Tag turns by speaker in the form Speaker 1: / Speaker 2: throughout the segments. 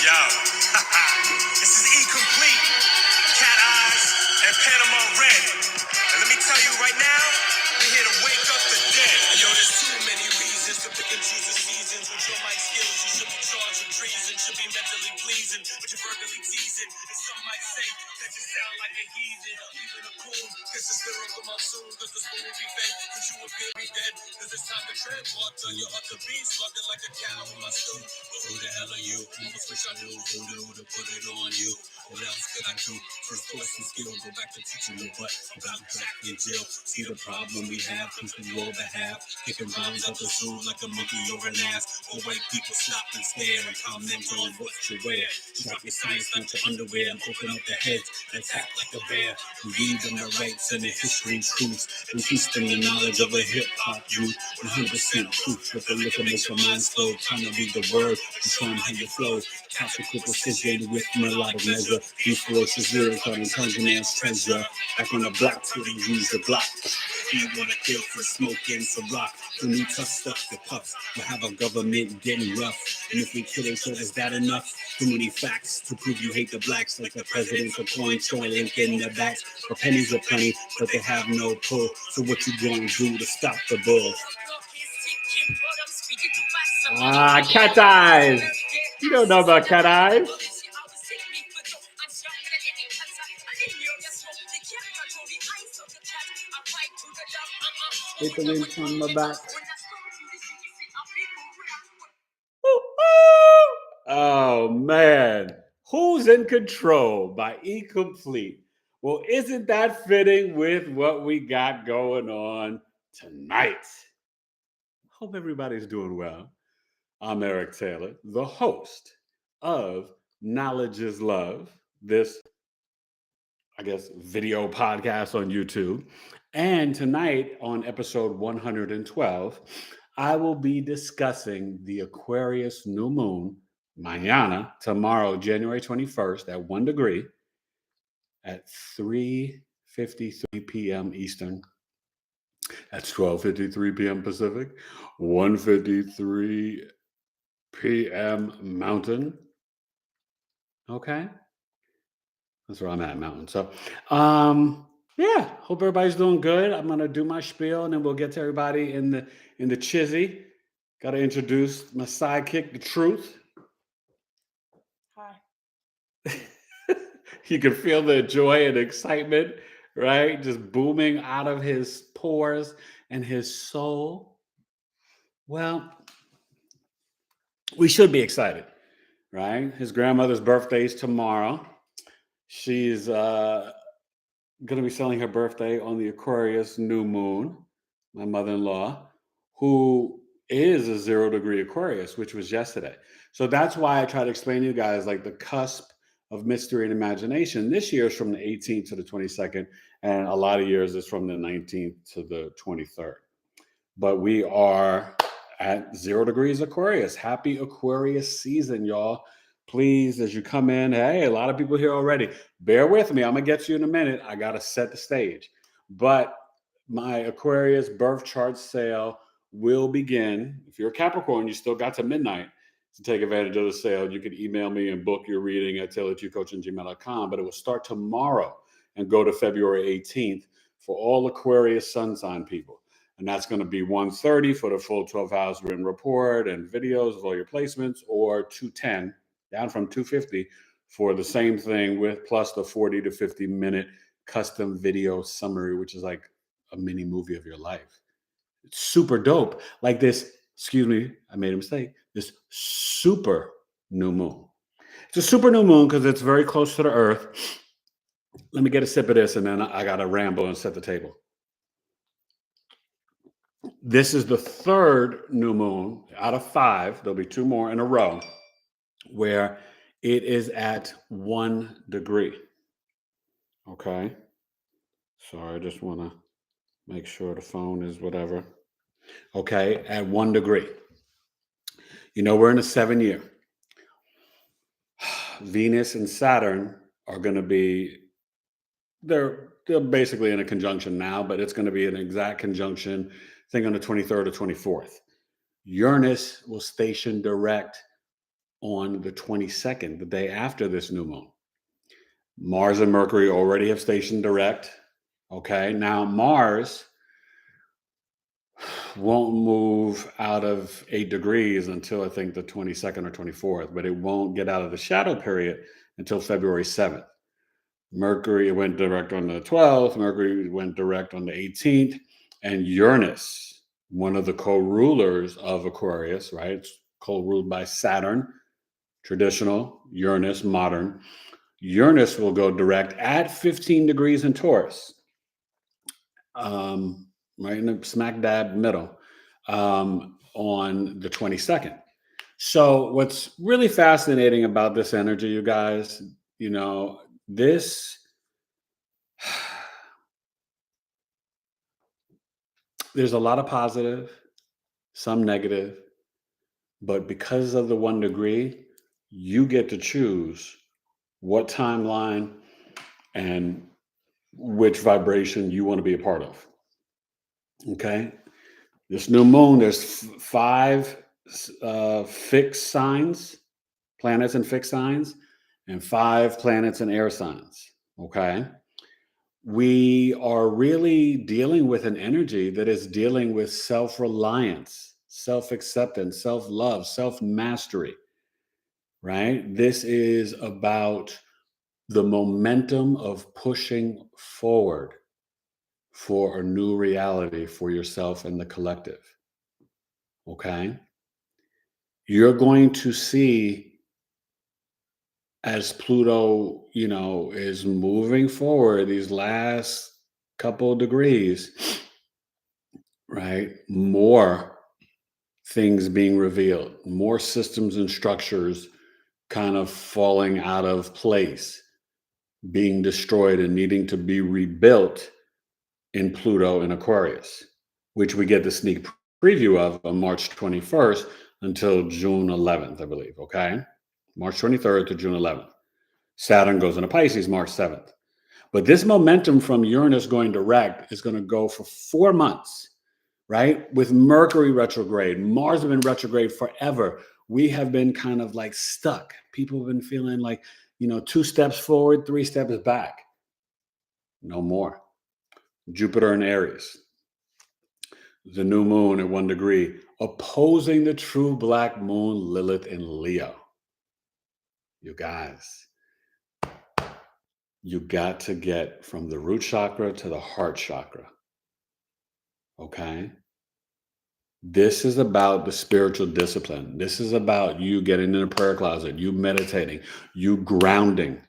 Speaker 1: Yo, this is E-Complete, Cat Eyes, and Panama Red. And let me tell you right now, we're here to wake up the dead. Yo, there's too many reasons to pick and choose the seasons. With your mic skills, you should be charged with treason. Should be mentally pleasing, but you're verbally teasing. And some might say that you sound like a heathen or even a coon. Cause it's lyrical monsoon, cause the spoon will be fed. Cause you appear to be dead, cause it's time to tread. Walk till you ought to be slugging like a cow in my stew. But who the hell are you? Almost wish I knew who to put it on you. What else could I do? First course and skill, go back to teaching you what about Jack and Jill. See the problem we have, since we all behalf. Kicking rhymes up the zoo like a monkey or an ass. Or white people stop and stare and comment on what you wear. Drop your science, not your underwear, and open up the heads and tap like a bear. Read them the rights and the history truths, and teach them the knowledge of a hip-hop youth. 100% proof, but the liquor makes your mind slow. Trying to read the word and show them how you flow. Tactical precision with melodic measure. These ferocious lyrics are encouraging man's treasure. Back on the block till you use the block. You wanna kill for smoking some rock. When we touch stuff the puffs, we'll have our government getting rough. And if we kill each other, is that enough? Too many facts to prove you hate the blacks, like the presidential coin showing link in the backs. For pennies are plenty, but they have no pull. So what you gonna do to stop the bull?
Speaker 2: Cat Eyes. You don't know about Cat Eyes. Hit the wind from my back. Oh man, Who's in Control by E-Complete. Well, isn't that fitting with what we got going on tonight? Hope everybody's doing well. I'm Eric Taylor, the host of Knowledge is Love, this, video podcast on YouTube. And tonight on episode 112, I will be discussing the Aquarius new moon, mañana, tomorrow, January 21st at 1 degree at 3:53 p.m. Eastern. That's 12:53 p.m. Pacific, 1:53 p.m. Mountain. Okay. That's where I'm at, Mountain. So, hope everybody's doing good. I'm gonna do my spiel, and then we'll get to everybody in the chizzy. Got to introduce my sidekick, the Truth.
Speaker 3: Hi.
Speaker 2: You can feel the joy and excitement, right? Just booming out of his pores and his soul. Well, we should be excited, right? His grandmother's birthday is tomorrow. She's going to be selling her birthday on the Aquarius new moon, my mother-in-law, who is a 0 degree Aquarius, which was yesterday. So that's why I try to explain to you guys like the cusp of mystery and imagination. This year is from the 18th to the 22nd, and a lot of years is from the 19th to the 23rd. But we are at 0 degrees Aquarius. Happy Aquarius season, y'all. Please, as you come in, hey, a lot of people here already. Bear with me. I'm going to get you in a minute. I got to set the stage. But my Aquarius birth chart sale will begin. If you're a Capricorn, you still got to midnight to take advantage of the sale. You can email me and book your reading at taylor2coach@gmail.com. But it will start tomorrow and go to February 18th for all Aquarius sun sign people. And that's going to be 1:30 for the full 12-hour written report and videos of all your placements, or 210, down from 250 for the same thing with plus the 40 to 50 minute custom video summary, which is like a mini movie of your life. It's super dope. Like this, I made a mistake. This super new moon. It's a super new moon because it's very close to the earth. Let me get a sip of this and then I got to ramble and set the table. This is the third new moon out of 5. There'll be 2 more in a row where it is at 1 degree. Okay. Sorry, I just want to make sure the phone is whatever. Okay, at 1 degree. You know, we're in a 7-year. Venus and Saturn are going to be, they're basically in a conjunction now, but it's going to be an exact conjunction, I think on the 23rd or 24th. Uranus will station direct on the 22nd, the day after this new moon. Mars and Mercury already have stationed direct. Okay, now Mars won't move out of 8 degrees until I think the 22nd or 24th, but it won't get out of the shadow period until February 7th. Mercury went direct on the 12th, Mercury went direct on the 18th, and Uranus, one of the co-rulers of Aquarius, right? It's co-ruled by Saturn, traditional, Uranus, modern. Uranus will go direct at 15 degrees in Taurus, right in the smack dab middle, on the 22nd. So what's really fascinating about this energy, you guys, this there's a lot of positive, some negative, but because of the 1 degree, you get to choose what timeline and which vibration you want to be a part of. Okay. This new moon, there's 5 fixed signs, planets in fixed signs, and 5 planets in air signs. Okay. We are really dealing with an energy that is dealing with self-reliance, self-acceptance, self-love, self-mastery, right? This is about the momentum of pushing forward for a new reality for yourself and the collective. Okay. You're going to see, as Pluto, is moving forward these last couple degrees, right? More things being revealed, more systems and structures kind of falling out of place, being destroyed and needing to be rebuilt in Pluto and Aquarius, which we get the sneak preview of on March 21st until June 11th, I believe. Okay. March 23rd to June 11th. Saturn goes into Pisces March 7th. But this momentum from Uranus going direct is going to go for 4 months, right? With Mercury retrograde, Mars have been retrograde forever. We have been kind of like stuck. People have been feeling like, 2 steps forward, 3 steps back. No more. Jupiter in Aries, the new moon at 1 degree, opposing the true black moon Lilith in Leo. You guys, you got to get from the root chakra to the heart chakra. Okay? This is about the spiritual discipline. This is about you getting in a prayer closet, you meditating, you grounding,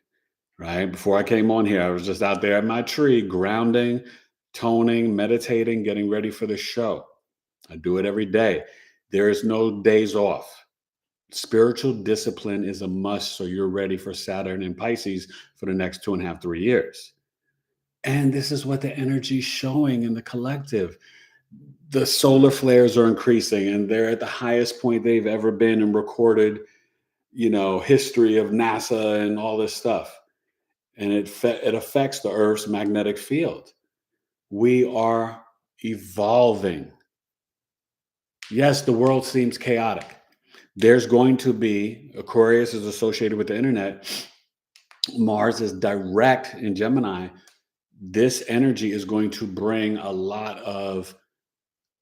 Speaker 2: right? Before I came on here, I was just out there at my tree, grounding, toning, meditating, getting ready for the show. I do it every day. There is no days off. Spiritual discipline is a must, so you're ready for Saturn and Pisces for the next 2.5, 3 years. And this is what the energy is showing in the collective. The solar flares are increasing, and they're at the highest point they've ever been in recorded, history of NASA and all this stuff. And it affects the Earth's magnetic field. We are evolving. Yes, the world seems chaotic. There's going to be, Aquarius is associated with the internet. Mars is direct in Gemini. This energy is going to bring a lot of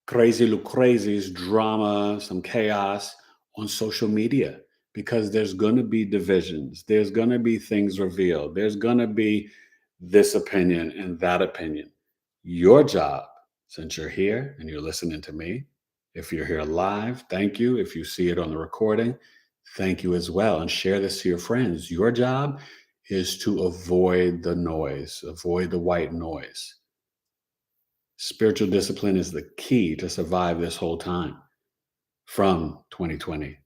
Speaker 2: crazies, drama, some chaos on social media, because there's going to be divisions. There's going to be things revealed. There's going to be this opinion and that opinion. Your job, since you're here and you're listening to me, if you're here live, thank you. If you see it on the recording, thank you as well. And share this to your friends. Your job is to avoid the noise, avoid the white noise. Spiritual discipline is the key to survive this whole time from 2020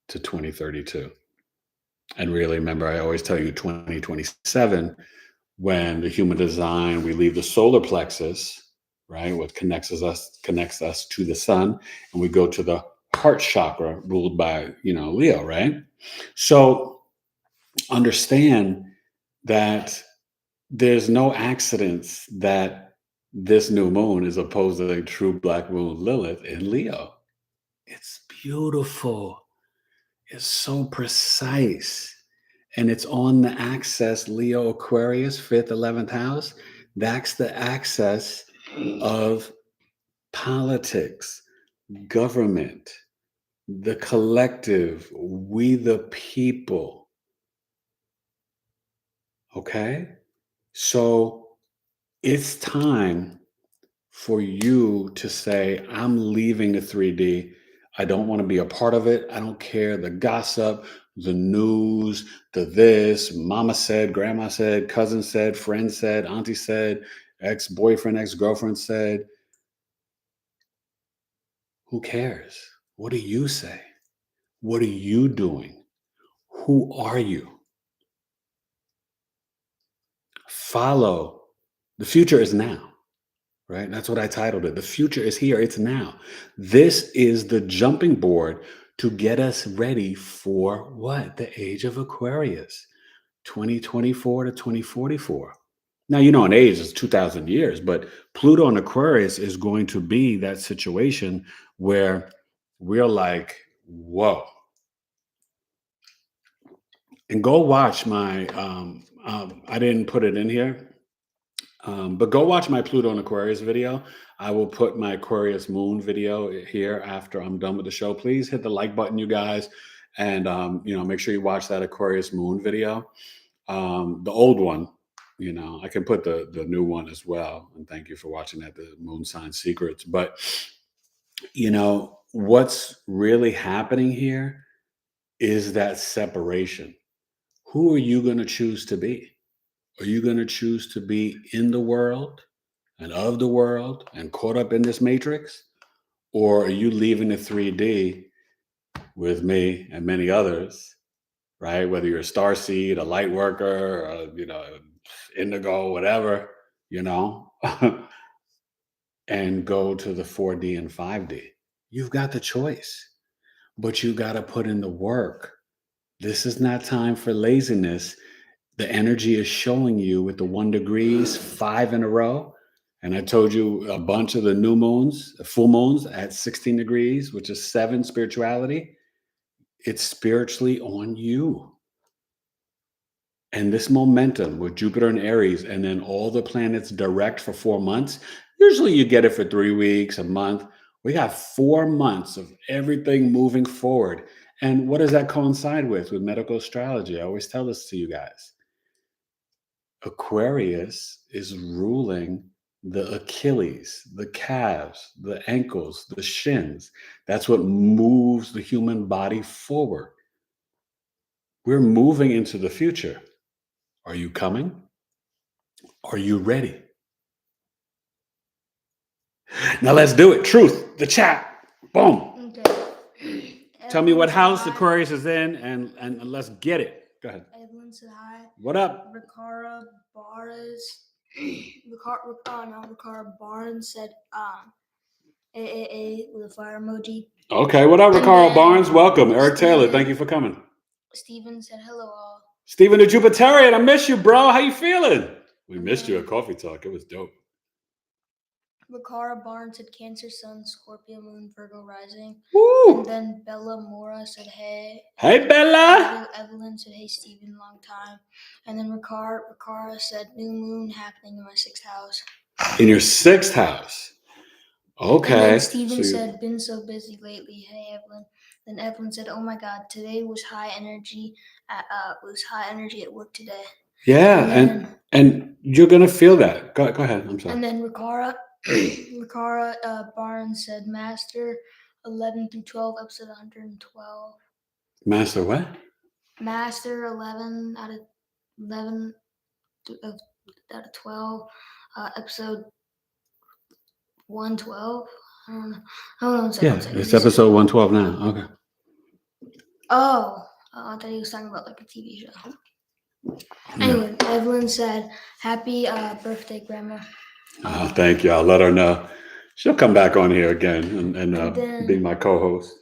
Speaker 2: to 2032. And really, remember, I always tell you 2027, when the human design, we leave the solar plexus, right? What connects us to the sun, and we go to the heart chakra ruled by, Leo, right? So understand that there's no accidents that this new moon is opposed to the true black moon Lilith in Leo. It's beautiful. is so precise. And it's on the axis Leo Aquarius, 5th, 11th house. That's the axis of politics, government, the collective, we the people. Okay? So it's time for you to say, I'm leaving the 3D. I don't want to be a part of it. I don't care the gossip, the news, the this, mama said, grandma said, cousin said, friend said, auntie said, ex-boyfriend, ex-girlfriend said. Who cares? What do you say? What are you doing? Who are you? Follow. The future is now, right? That's what I titled it. The future is here. It's now. This is the jumping board to get us ready for what? The age of Aquarius, 2024 to 2044. Now, an age is 2,000 years, but Pluto and Aquarius is going to be that situation where we're like, whoa. And go watch my, I didn't put it in here, but go watch my Pluto and Aquarius video. I will put my Aquarius moon video here after I'm done with the show. Please hit the like button, you guys. And, make sure you watch that Aquarius moon video. The old one, I can put the new one as well. And thank you for watching that, the moon sign secrets. But, what's really happening here is that separation. Who are you going to choose to be? Are you going to choose to be in the world and of the world and caught up in this matrix? Or are you leaving the 3D with me and many others, right? Whether you're a star seed, a light worker, or, indigo, whatever, and go to the 4D and 5D. You've got the choice, but you got to put in the work. This is not time for laziness. The energy is showing you with the 1 degrees, 5 in a row. And I told you a bunch of the new moons, full moons at 16 degrees, which is 7 spirituality. It's spiritually on you. And this momentum with Jupiter and Aries, and then all the planets direct for 4 months. Usually you get it for 3 weeks, a month. We got 4 months of everything moving forward. And what does that coincide with medical astrology? I always tell this to you guys. Aquarius is ruling the Achilles, the calves, the ankles, the shins. That's what moves the human body forward. We're moving into the future. Are you coming? Are you ready? Now let's do it. Truth, the chat. Boom.
Speaker 3: Okay.
Speaker 2: Tell me what house
Speaker 3: hi.
Speaker 2: Aquarius is in, and let's get it. Go ahead.
Speaker 3: Evelyn said hi.
Speaker 2: What up?
Speaker 3: Ricara Barnes. Ricara Barnes said AAA with a fire emoji.
Speaker 2: Okay, what up, Ricardo Barnes? Welcome. Eric Taylor, thank you for coming.
Speaker 3: Steven said hello all.
Speaker 2: Steven the Jupiterian, I miss you, bro. How you feeling? We missed you at Coffee Talk. It was dope.
Speaker 3: Ricara Barnes said Cancer Sun, Scorpio Moon, Virgo Rising.
Speaker 2: Woo!
Speaker 3: And then Bella Mora said hey.
Speaker 2: Hey, Bella.
Speaker 3: Evelyn said hey, Steven, long time. And then Ricara said new moon happening in my 6th house.
Speaker 2: In your 6th house. Okay.
Speaker 3: And then Steven said, been so busy lately. Hey, Evelyn. Then Evelyn said, oh my God, today was high energy at work today.
Speaker 2: Yeah, and you're gonna feel that. Go ahead. I'm sorry.
Speaker 3: And then Ricara Barnes said, Master 11 through 12, episode 112.
Speaker 2: Master what?
Speaker 3: Master 11 out of 12, episode 112. I don't know. Hold on a second.
Speaker 2: Yeah, it's episode 112 now. Okay.
Speaker 3: Oh, I thought he was talking about like a TV show. Anyway, Evelyn said, happy birthday, Grandma.
Speaker 2: Oh, thank you. I'll let her know. She'll come back on here again and be my co-host.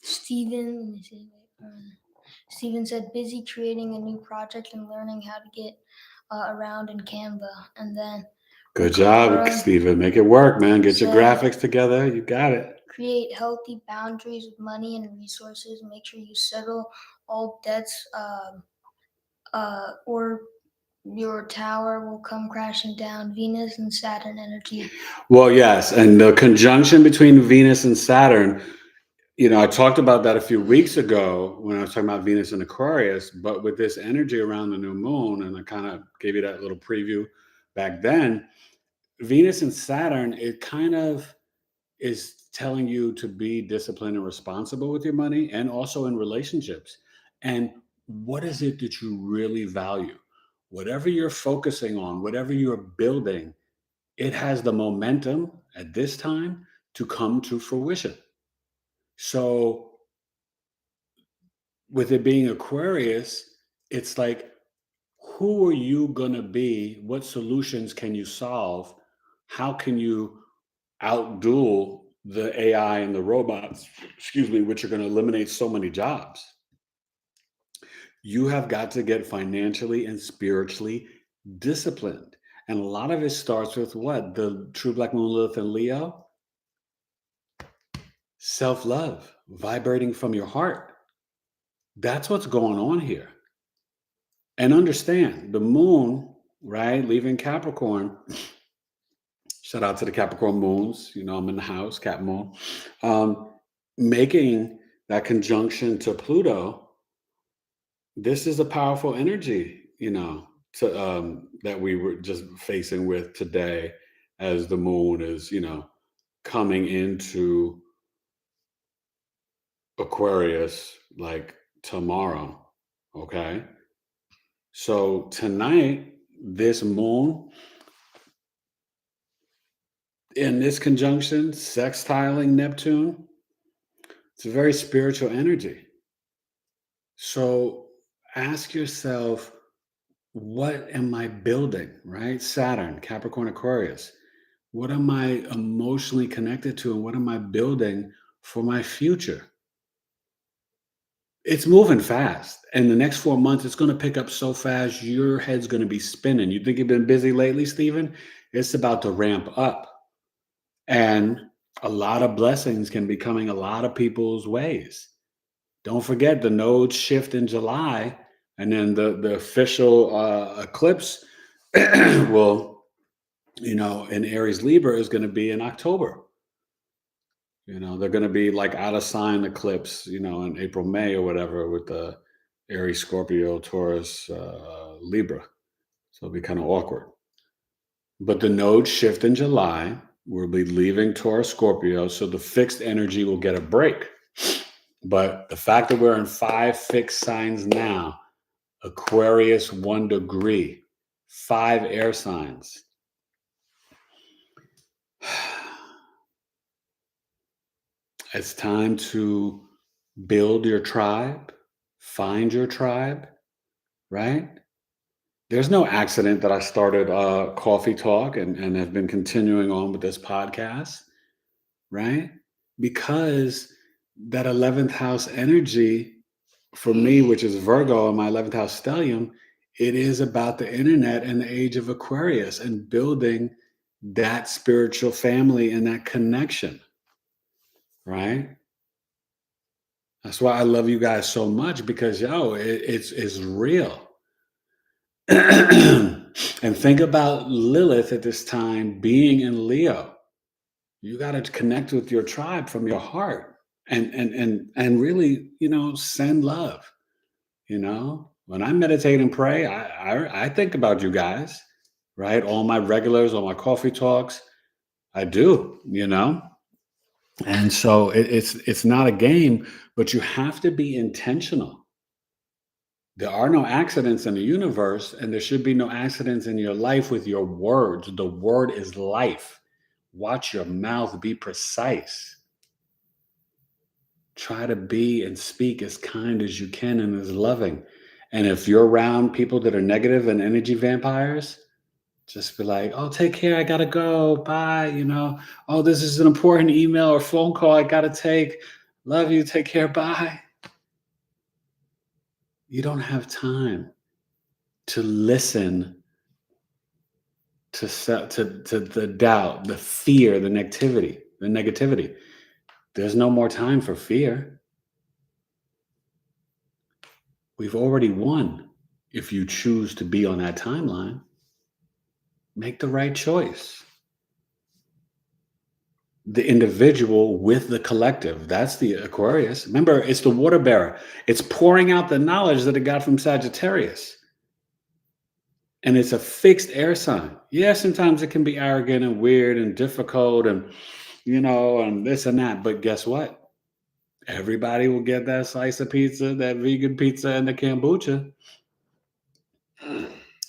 Speaker 3: Steven said, busy creating a new project and learning how to get around in Canva. And then
Speaker 2: good job, Steven. Make it work, man. Get your graphics together. You got it.
Speaker 3: create healthy boundaries with money and resources. Make sure you settle all debts, or your tower will come crashing down. Venus and Saturn energy.
Speaker 2: Well, yes, and the conjunction between Venus and Saturn, I talked about that a few weeks ago when I was talking about Venus and Aquarius, but with this energy around the new moon, and I kind of gave you that little preview back then, Venus and Saturn, it kind of is telling you to be disciplined and responsible with your money and also in relationships. And what is it that you really value? Whatever you're focusing on, whatever you're building, it has the momentum at this time to come to fruition. So, with it being Aquarius, it's like, who are you going to be? What solutions can you solve? How can you outduel the AI and the robots, which are going to eliminate so many jobs? You have got to get financially and spiritually disciplined. And a lot of it starts with what? The true Black Moon Lilith and Leo? Self-love, vibrating from your heart. That's what's going on here. And understand the moon, right? Leaving Capricorn. Shout out to the Capricorn moons. I'm in the house, Cap Moon. Making that conjunction to Pluto. This is a powerful energy, that we were just facing with today as the moon is, coming into Aquarius like tomorrow. Okay. So tonight, this moon in this conjunction, sextiling Neptune, it's a very spiritual energy. So ask yourself, what am I building, right? Saturn, Capricorn, Aquarius. What am I emotionally connected to, and what am I building for my future? It's moving fast. And the next 4 months, it's going to pick up so fast, your head's going to be spinning. You think you've been busy lately, Stephen? It's about to ramp up. And a lot of blessings can be coming a lot of people's ways. Don't forget the nodes shift in July, and then the official eclipse will, in Aries Libra is going to be in October. They're going to be like out of sign eclipse, in April, May or whatever with the Aries, Scorpio, Taurus, Libra. So it'll be kind of awkward. But the nodes shift in July. We'll be leaving Taurus, Scorpio. So the fixed energy will get a break. But the fact that we're in 5 fixed signs now, Aquarius 1 degree, 5 air signs. It's time to build your tribe, find your tribe, right? There's no accident that I started Coffee Talk and have been continuing on with this podcast, right? Because that 11th house energy for me, which is Virgo and my 11th house stellium, it is about the internet and the age of Aquarius and building that spiritual family and that connection, right? That's why I love you guys so much, because it's real. And think about Lilith at this time being in Leo. You got to connect with your tribe from your heart and really, send love. When I meditate and pray, I think about you guys, right? All my regulars, all my coffee talks, I do, And so it's not a game, but you have to be intentional. There are no accidents in the universe, and there should be no accidents in your life with your words. The word is life. Watch your mouth, be precise. Try to be and speak as kind as you can and as loving. And if you're around people that are negative and energy vampires, just be like, oh, take care. I got to go. Bye. Oh, this is an important email or phone call I got to take. Love you. Take care. Bye. You don't have time to listen to the doubt, the fear, the negativity. There's no more time for fear. We've already won. If you choose to be on that timeline, make the right choice. The individual with the collective. That's the Aquarius. Remember, it's the water bearer. It's pouring out the knowledge that it got from Sagittarius. And it's a fixed air sign. Yeah, sometimes it can be arrogant and weird and difficult and, and this and that. But guess what? Everybody will get that slice of pizza, that vegan pizza, and the kombucha.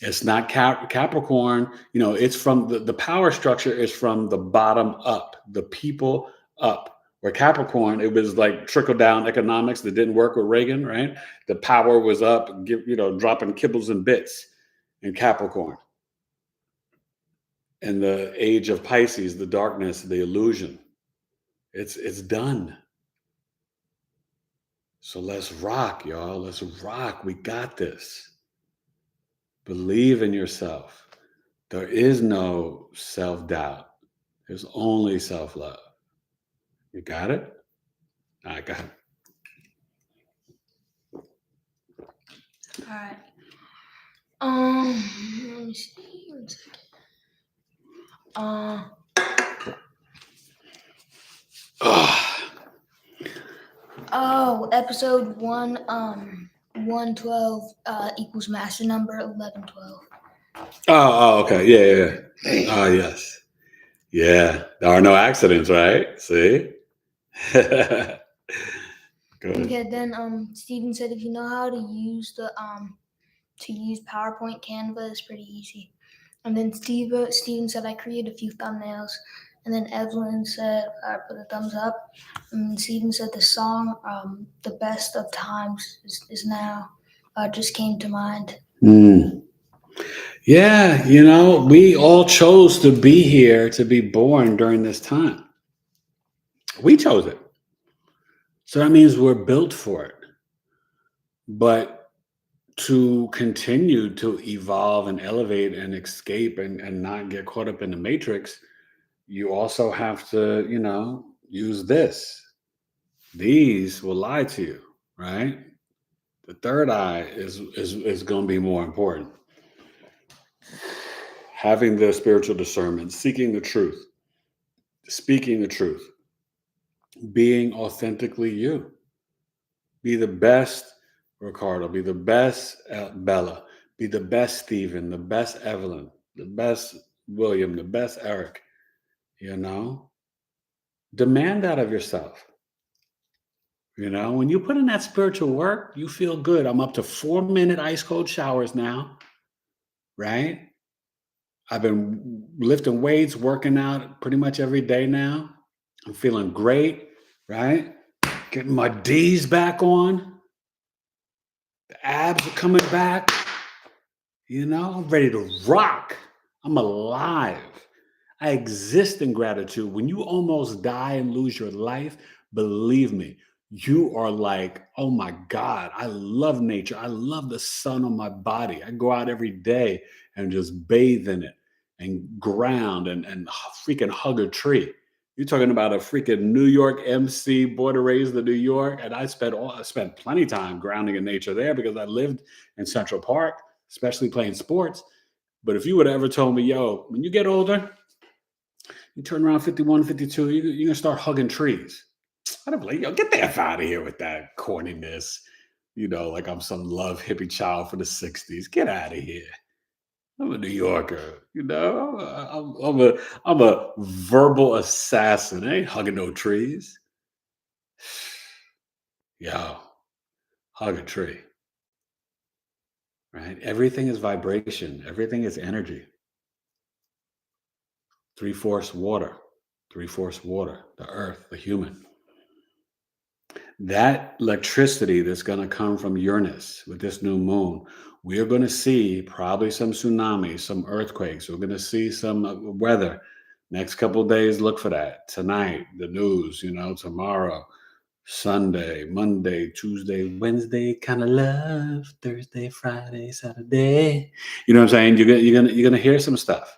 Speaker 2: It's not Capricorn. It's from the power structure is from the bottom up, the people up. Where Capricorn, it was like trickle down economics that didn't work with Reagan, right? The power was up, dropping kibbles and bits in Capricorn. And the age of Pisces, the darkness, the illusion, it's done. So let's rock, y'all. Let's rock. We got this. Believe in yourself. There is no self-doubt. There's only self-love. You got it? I got it.
Speaker 3: All right. Let me see. 1 second. Episode 112 equals master number 1112.
Speaker 2: Okay. Yeah. Yes. Yeah. There are no accidents, right? See? Good.
Speaker 3: Okay, then Steven said if you know how to use PowerPoint Canva, it's pretty easy. And then Steven said I created a few thumbnails. And then Evelyn said I put a thumbs up. And Steven said the song The Best of Times is now just came to mind.
Speaker 2: Yeah, we all chose to be here, to be born during this time. We chose it. So that means we're built for it. But to continue to evolve and elevate and escape and not get caught up in the matrix, you also have to, use this. These will lie to you, right? The third eye is going to be more important. Having the spiritual discernment, seeking the truth, speaking the truth, being authentically you. Be the best Ricardo, be the best Bella, be the best Stephen, the best Evelyn, the best William, the best Eric. Demand that of yourself. When you put in that spiritual work, you feel good. I'm up to 4-minute ice cold showers now, right? I've been lifting weights, working out pretty much every day now. I'm feeling great, right? Getting my D's back on. The abs are coming back. I'm ready to rock. I'm alive. I exist in gratitude. When you almost die and lose your life, believe me, you are like, oh my God, I love nature. I love the sun on my body. I go out every day and just bathe in it and ground and freaking hug a tree. You're talking about a freaking New York MC, born and raised in New York. And I spent plenty of time grounding in nature there because I lived in Central Park, especially playing sports. But if you would have ever told me, yo, when you get older, you turn around 51, 52, you're going to start hugging trees. I'd have like, yo, get the F out of here with that corniness. Like I'm some love hippie child for the 60s. Get out of here. I'm a New Yorker, I'm a verbal assassin. I ain't hugging no trees. Yo, hug a tree. Right? Everything is vibration. Everything is energy. 3/4 water. 3/4 water. The earth, the human. That electricity that's going to come from Uranus with this new moon, we are going to see probably some tsunamis, some earthquakes. We're going to see some weather. Next couple of days, look for that. Tonight, the news, tomorrow, Sunday, Monday, Tuesday, Wednesday, kind of love, Thursday, Friday, Saturday. You know what I'm saying? You're gonna hear some stuff.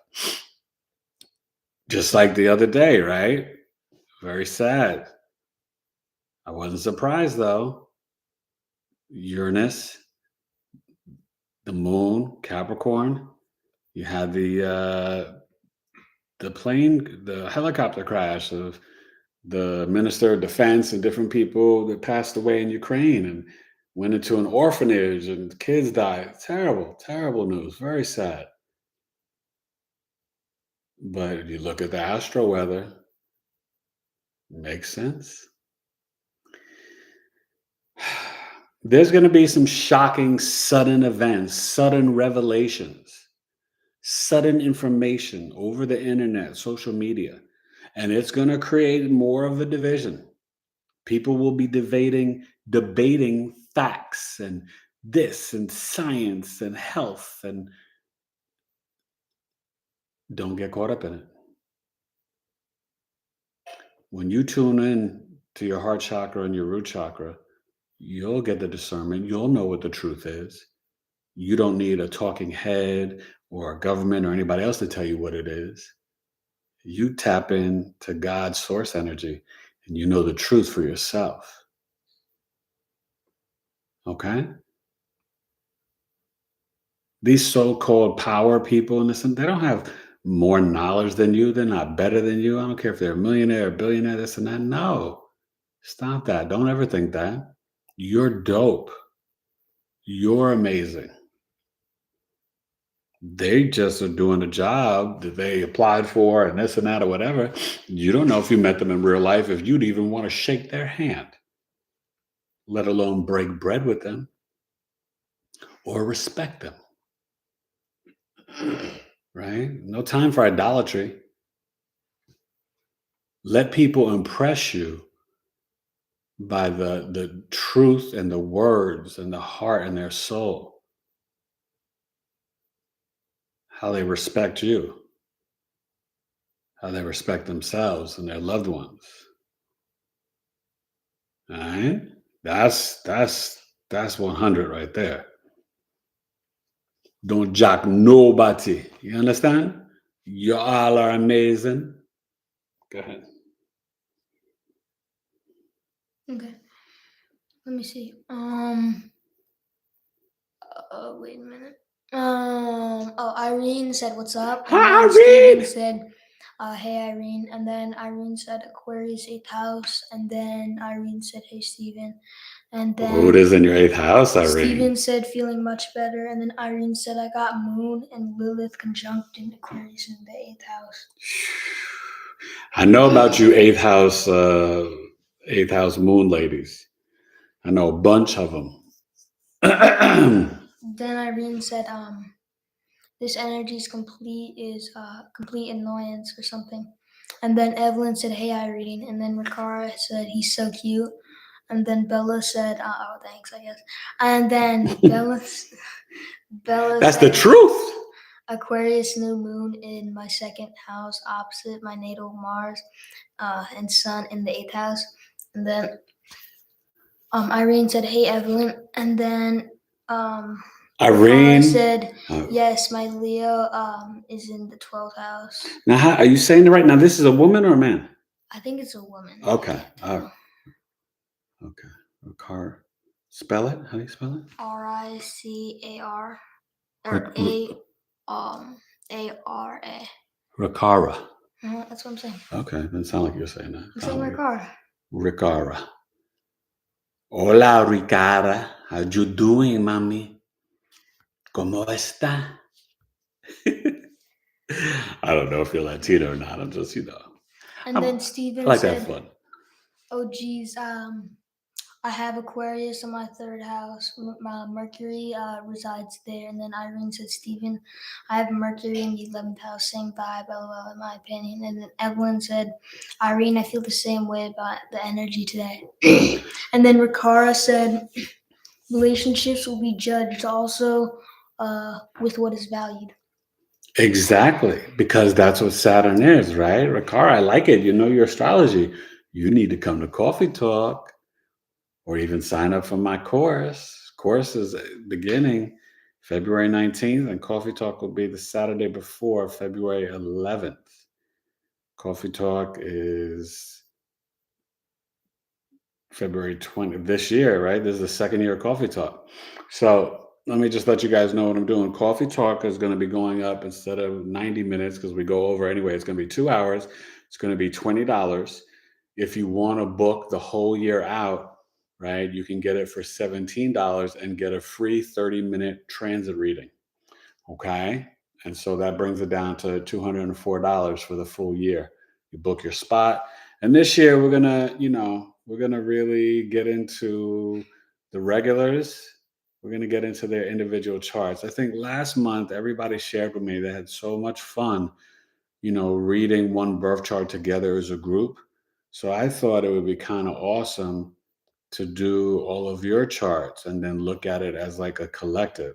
Speaker 2: Just like the other day, right? Very sad. I wasn't surprised though. Uranus, the moon, Capricorn. You had the helicopter crash of the minister of defense and different people that passed away in Ukraine and went into an orphanage and kids died. Terrible, terrible news. Very sad. But you look at the astro weather, makes sense. There's going to be some shocking, sudden events, sudden revelations, sudden information over the internet, social media, and it's going to create more of a division. People will be debating facts and this and science and health, and don't get caught up in it. When you tune in to your heart chakra and your root chakra, you'll get the discernment. You'll know what the truth is. You don't need a talking head or a government or anybody else to tell you what it is. You tap into God's source energy and you know the truth for yourself. Okay? These so-called power people and this, they don't have more knowledge than you. They're not better than you. I don't care if they're a millionaire, a billionaire, this and that. No, stop that. Don't ever think that. You're dope. You're amazing. They just are doing a job that they applied for and this and that or whatever. You don't know if you met them in real life, if you'd even want to shake their hand, let alone break bread with them or respect them. Right? No time for idolatry. Let people impress you by the truth and the words and the heart and their soul. How they respect you. How they respect themselves and their loved ones. All right? That's 100 right there. Don't jack nobody. You understand? You all are amazing. Go ahead.
Speaker 3: Okay. Let me see. Wait a minute. Irene said, "What's up?" And
Speaker 2: Hi,
Speaker 3: then
Speaker 2: Irene!
Speaker 3: Steven said, "Hey, Irene." And then Irene said, "Aquarius 8th house." And then Irene said, "Hey, Steven." And
Speaker 2: Who
Speaker 3: then
Speaker 2: is in your 8th house, Irene?
Speaker 3: Steven said, "Feeling much better." And then Irene said, "I got Moon and Lilith conjunct in Aquarius in the 8th house."
Speaker 2: I know about you 8th house moon ladies. I know a bunch of them.
Speaker 3: Then Irene said, "This energy is complete annoyance or something." And then Evelyn said, "Hey, Irene." And then Rikara said, "He's so cute." And then Bella said, "Oh, thanks, I guess." And then Bella
Speaker 2: That's
Speaker 3: said,
Speaker 2: the truth.
Speaker 3: "Aquarius new moon in my 2nd house opposite my natal Mars and Sun in the 8th house." And then Irene said, "Hey, Evelyn." And then
Speaker 2: Irene
Speaker 3: said, "Yes, my Leo is in the 12th house."
Speaker 2: Now, how, are you saying it right now? This is a woman or a man?
Speaker 3: I think it's a woman.
Speaker 2: Okay. Okay. Car. Spell it. How do you spell it?
Speaker 3: Ricar or A-R-A.
Speaker 2: Rikara.
Speaker 3: That's what I'm saying.
Speaker 2: Okay. Doesn't sound like you're saying that.
Speaker 3: I'm saying Rikara.
Speaker 2: Rikara. Hola, Rikara. How you doing, mami? ¿Cómo está? I don't know if you're Latino or not. I'm just,
Speaker 3: And then Steven
Speaker 2: I like
Speaker 3: said,
Speaker 2: that fun.
Speaker 3: "Oh, geez, I have Aquarius in my 3rd house. Mercury resides there." And then Irene said, "Steven, I have Mercury in the 11th house. Same vibe, LOL, in my opinion." And then Evelyn said, "Irene, I feel the same way about the energy today." And then Rikara said, "Relationships will be judged also with what is valued."
Speaker 2: Exactly, because that's what Saturn is, right? Rikara, I like it. You know your astrology. You need to come to Coffee Talk or even sign up for my course. Course is beginning February 19th, and Coffee Talk will be the Saturday before February 11th. Coffee Talk is February 20th this year, right? This is the second year of Coffee Talk. So let me just let you guys know what I'm doing. Coffee Talk is going to be going up instead of 90 minutes because we go over anyway. It's going to be 2 hours. It's going to be $20. If you want to book the whole year out, right, you can get it for $17 and get a free 30-minute transit reading. Okay. And so that brings it down to $204 for the full year. You book your spot. And this year we're gonna really get into the regulars. We're gonna get into their individual charts. I think last month everybody shared with me they had so much fun, reading one birth chart together as a group. So I thought it would be kind of awesome to do all of your charts and then look at it as like a collective.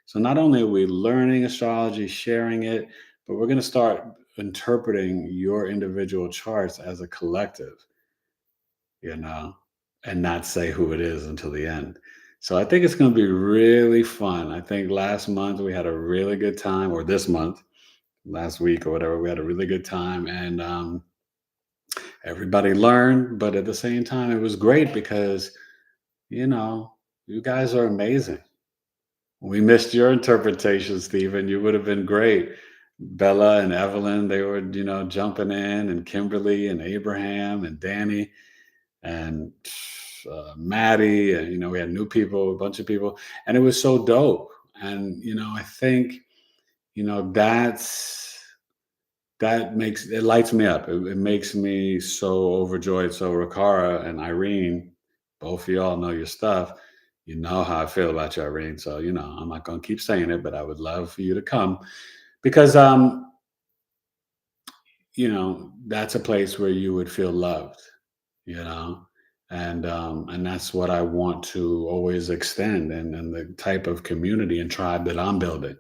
Speaker 2: So not only are we learning astrology, sharing it, but we're going to start interpreting your individual charts as a collective, and not say who it is until the end. So I think it's going to be really fun. I think last month we had a really good time, or this month, last week or whatever, we had a really good time, and everybody learned. But at the same time, it was great because you guys are amazing. We missed your interpretation, Stephen. You would have been great. Bella and Evelyn, they were, jumping in, and Kimberly and Abraham and Danny and Maddie. And, we had new people, a bunch of people. And it was so dope. And, I think, it lights me up. It makes me so overjoyed. So Rikara and Irene, both of y'all know your stuff. You know how I feel about you, Irene. So, I'm not going to keep saying it, but I would love for you to come because, that's a place where you would feel loved, and that's what I want to always extend and the type of community and tribe that I'm building,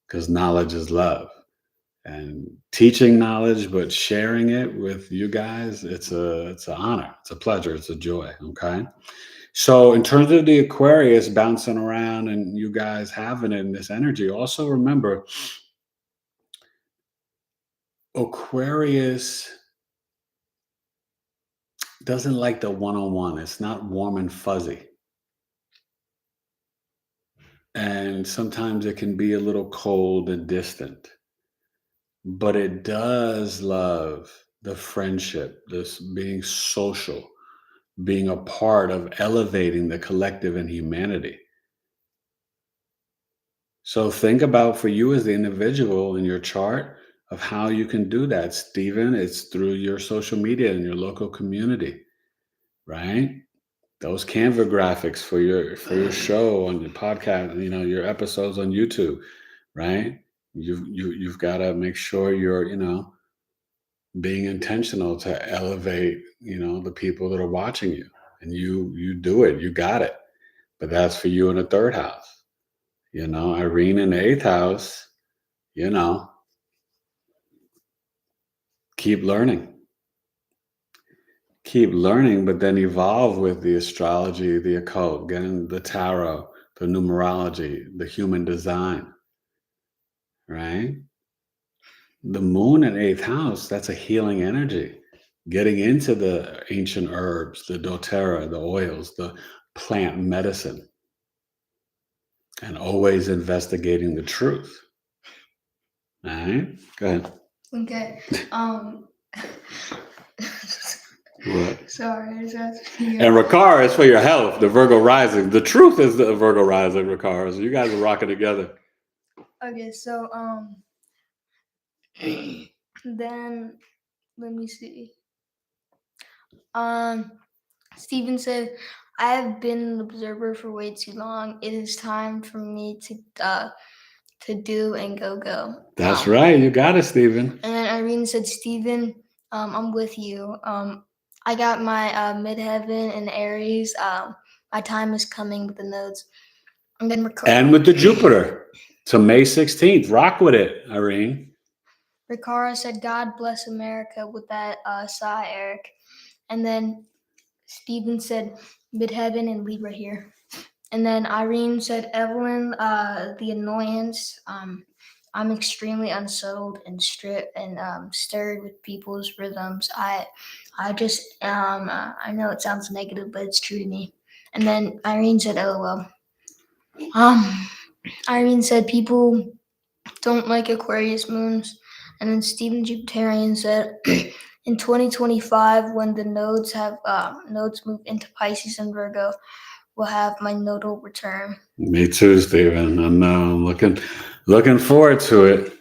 Speaker 2: because knowledge is love. And teaching knowledge, but sharing it with you guys, it's an honor, it's a pleasure, it's a joy. Okay. So in terms of the Aquarius bouncing around and you guys having it in this energy, also remember Aquarius doesn't like the one-on-one. It's not warm and fuzzy. And sometimes it can be a little cold and distant. But it does love the friendship, this being social, being a part of elevating the collective and humanity. So think about for you as the individual in your chart of how you can do that. Stephen, it's through your social media and your local community, right? Those Canva graphics for your show on your podcast, your episodes on YouTube, right? You've got to make sure you're, being intentional to elevate, the people that are watching you. And you do it, you got it. But that's for you in the third house. Irene in the eighth house, keep learning. Keep learning, but then evolve with the astrology, the occult, getting the tarot, the numerology, the human design, right? The moon in eighth house, that's a healing energy. Getting into the ancient herbs, the doTERRA, the oils, the plant medicine, and always investigating the truth. All right, go ahead.
Speaker 3: Okay.
Speaker 2: What?
Speaker 3: Sorry,
Speaker 2: And Rikara is for your health, the Virgo rising. The truth is the Virgo rising, Rikara. So you guys are rocking together.
Speaker 3: Okay, so then let me see. Stephen said, "I have been an observer for way too long. It is time for me to do and go."
Speaker 2: That's right. You got it, Stephen.
Speaker 3: And then Irene said, "Stephen, I'm with you. I got my midheaven in Aries. My time is coming with the nodes." And then
Speaker 2: and with the Jupiter to May 16th. Rock with it, Irene.
Speaker 3: Rikara said, "God bless America," with that sigh, Eric. And then Stephen said, "Midheaven and Libra here." And then Irene said, "Evelyn, the annoyance." I'm extremely unsettled and stripped and stirred with people's rhythms. I just I know it sounds negative, but it's true to me. And then Irene said, "LOL." Irene said people don't like Aquarius moons. And then Stephen Jupiterian said, in 2025, when the nodes move into Pisces and Virgo, we'll have my nodal return.
Speaker 2: Me too, Stephen. I know. I'm looking forward to it.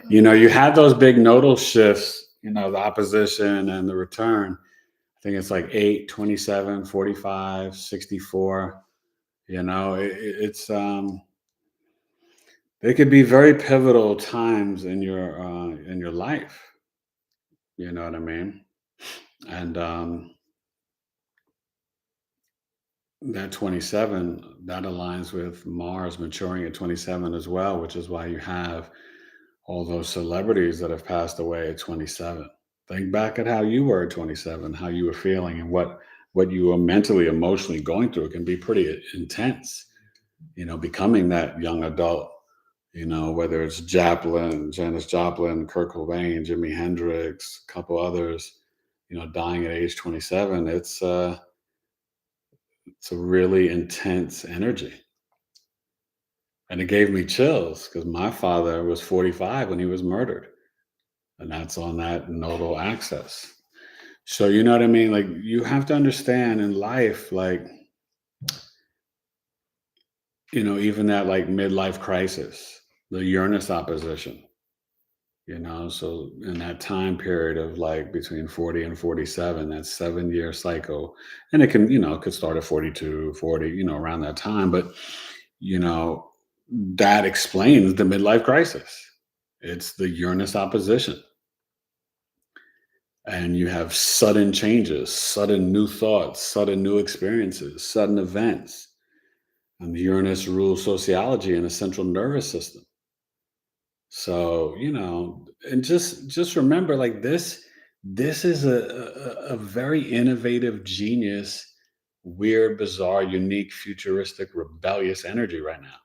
Speaker 2: You know, you had those big nodal shifts, you know, the opposition and the return. I think it's like 8, 27, 45, 64. You know, it's they could be very pivotal times in your life. You know what I mean? And that 27, that aligns with Mars maturing at 27 as well, which is why you have all those celebrities that have passed away at 27. Think back at how you were at 27, how you were feeling, and what you were mentally, emotionally going through. It can be pretty intense, you know, becoming that young adult, you know, whether it's Janis Joplin, Kurt Cobain, Jimi Hendrix, a couple others, you know, dying at age 27. It's a really intense energy. And it gave me chills because my father was 45 when he was murdered. And that's on that nodal axis. So, you know what I mean? Like, you have to understand in life, like, you know, even that like midlife crisis, the Uranus opposition, you know, so in that time period of like between 40 and 47, that 7-year cycle, and it can, you know, it could start at 42, 40, you know, around that time. But, you know, that explains the midlife crisis. It's the Uranus opposition. And you have sudden changes, sudden new thoughts, sudden new experiences, sudden events. And Uranus rules sociology and the central nervous system. So, you know, and just remember, like, this is a very innovative, genius, weird, bizarre, unique, futuristic, rebellious energy right now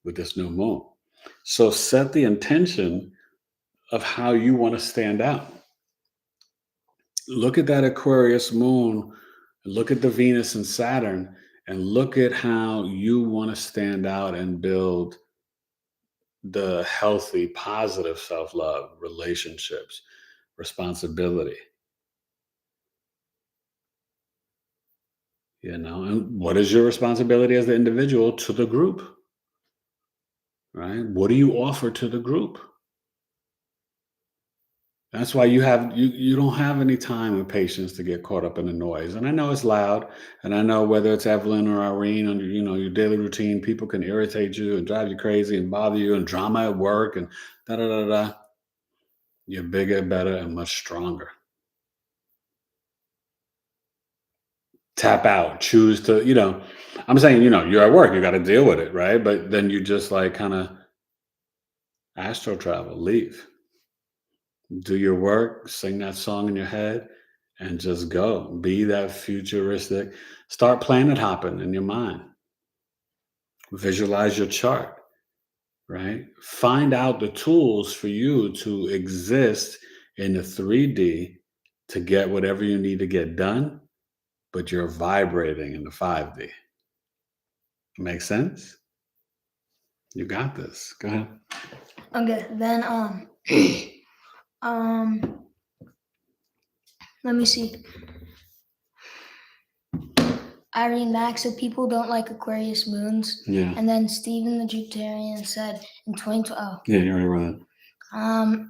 Speaker 2: with this new moon. So set the intention of how you want to stand out. Look at that Aquarius moon, look at the Venus and Saturn, and look at how you want to stand out and build the healthy, positive self love, relationships, responsibility. You know, and what is your responsibility as the individual to the group? Right? What do you offer to the group? That's why you don't have any time and patience to get caught up in the noise. And I know it's loud, and I know whether it's Evelyn or Irene on your daily routine, people can irritate you and drive you crazy and bother you, and drama at work and da da da da. You're bigger, better, and much stronger. Tap out, choose to, I'm saying, you're at work, you got to deal with it, right? But then you just like kind of astro travel, leave. Do your work, sing that song in your head, and just go. Be that futuristic. Start planet hopping in your mind. Visualize your chart, right? Find out the tools for you to exist in the 3D to get whatever you need to get done, but you're vibrating in the 5D. Make sense? You got this. Go ahead.
Speaker 3: Okay, then let me see. Irene Max said people don't like Aquarius moons.
Speaker 2: Yeah.
Speaker 3: And then Stephen the Jupiterian said in 2012.
Speaker 2: Yeah, you already read
Speaker 3: that.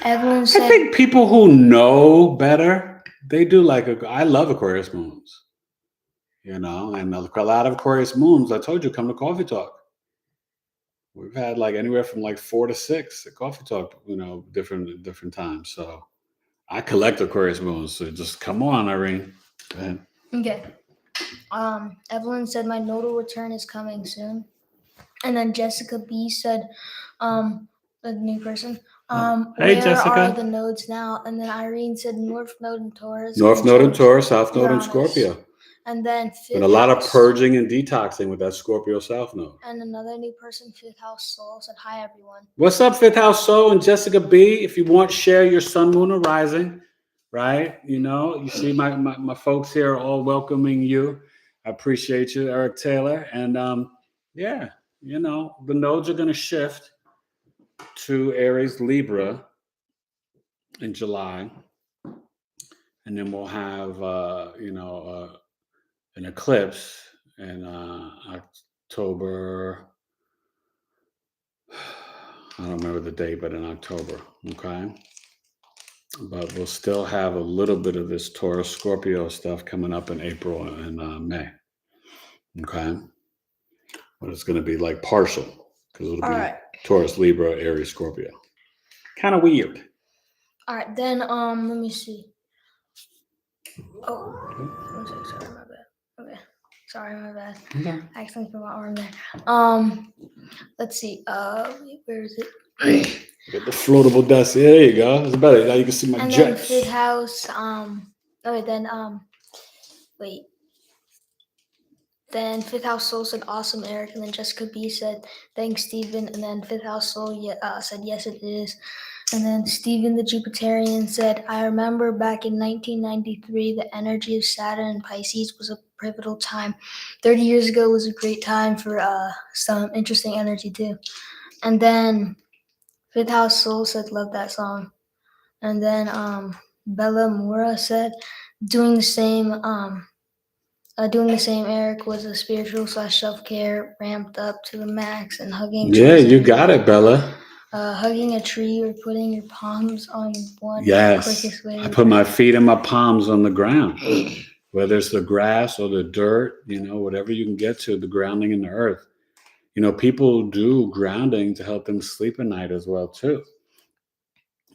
Speaker 3: Evelyn said,
Speaker 2: I think people who know better, they do like I love Aquarius moons. And a lot of Aquarius moons, I told you, come to Coffee Talk. We've had like anywhere from like 4 to 6 at Coffee Talk, different times. So I collect Aquarius moons. So just come on, Irene. Go ahead.
Speaker 3: Okay. Evelyn said my nodal return is coming soon. And then Jessica B said, the new person,
Speaker 2: Hey,
Speaker 3: where
Speaker 2: Jessica.
Speaker 3: are the nodes now? And then Irene said North Node in Taurus.
Speaker 2: North Node in Taurus, South Node in Scorpio.
Speaker 3: And then
Speaker 2: Been
Speaker 3: fifth
Speaker 2: a lot of
Speaker 3: house-
Speaker 2: purging and detoxing with that Scorpio South Node.
Speaker 3: And another new person, fifth house soul, said hi everyone.
Speaker 2: What's up, Fifth House Soul and Jessica B? If you want, share your sun, moon, or rising, right? You know, you see my folks here are all welcoming you. I appreciate you, Eric Taylor. And yeah, you know, the nodes are going to shift to Aries Libra in July. And then we'll have, an eclipse in October. I don't remember the date, but in October, okay? But we'll still have a little bit of this Taurus Scorpio stuff coming up in April and May, okay? But it's going to be like partial because it'll be Taurus, Libra, Aries, Scorpio. Kind of weird.
Speaker 3: All right, then let me see. Oh, one sec, sorry, my bad. Okay, sorry, my bad.
Speaker 2: Okay.
Speaker 3: I accidentally put my arm there. Let's see. Where is it?
Speaker 2: Get the floatable dust. There you go. It's better. Now you can see my
Speaker 3: And then
Speaker 2: jets.
Speaker 3: fifth house. Wait. Then fifth house soul said awesome, Eric. And then Jessica B said thanks, Stephen. And then fifth house soul said yes, it is. And then Stephen the Jupiterian said, I remember back in 1993, the energy of Saturn and Pisces was a pivotal time. 30 years ago was a great time for some interesting energy too. And then fifth house soul said love that song. And then Bella Mora said doing the same. Eric, was a spiritual / self-care ramped up to the max and hugging.
Speaker 2: Yeah, you got it, Bella.
Speaker 3: Hugging a tree or putting your palms on one.
Speaker 2: Yes,
Speaker 3: quickest way
Speaker 2: I
Speaker 3: to
Speaker 2: put my feet and my palms on the ground. Whether it's the grass or the dirt, you know, whatever you can get to, the grounding in the earth. You know, people do grounding to help them sleep at night as well, too.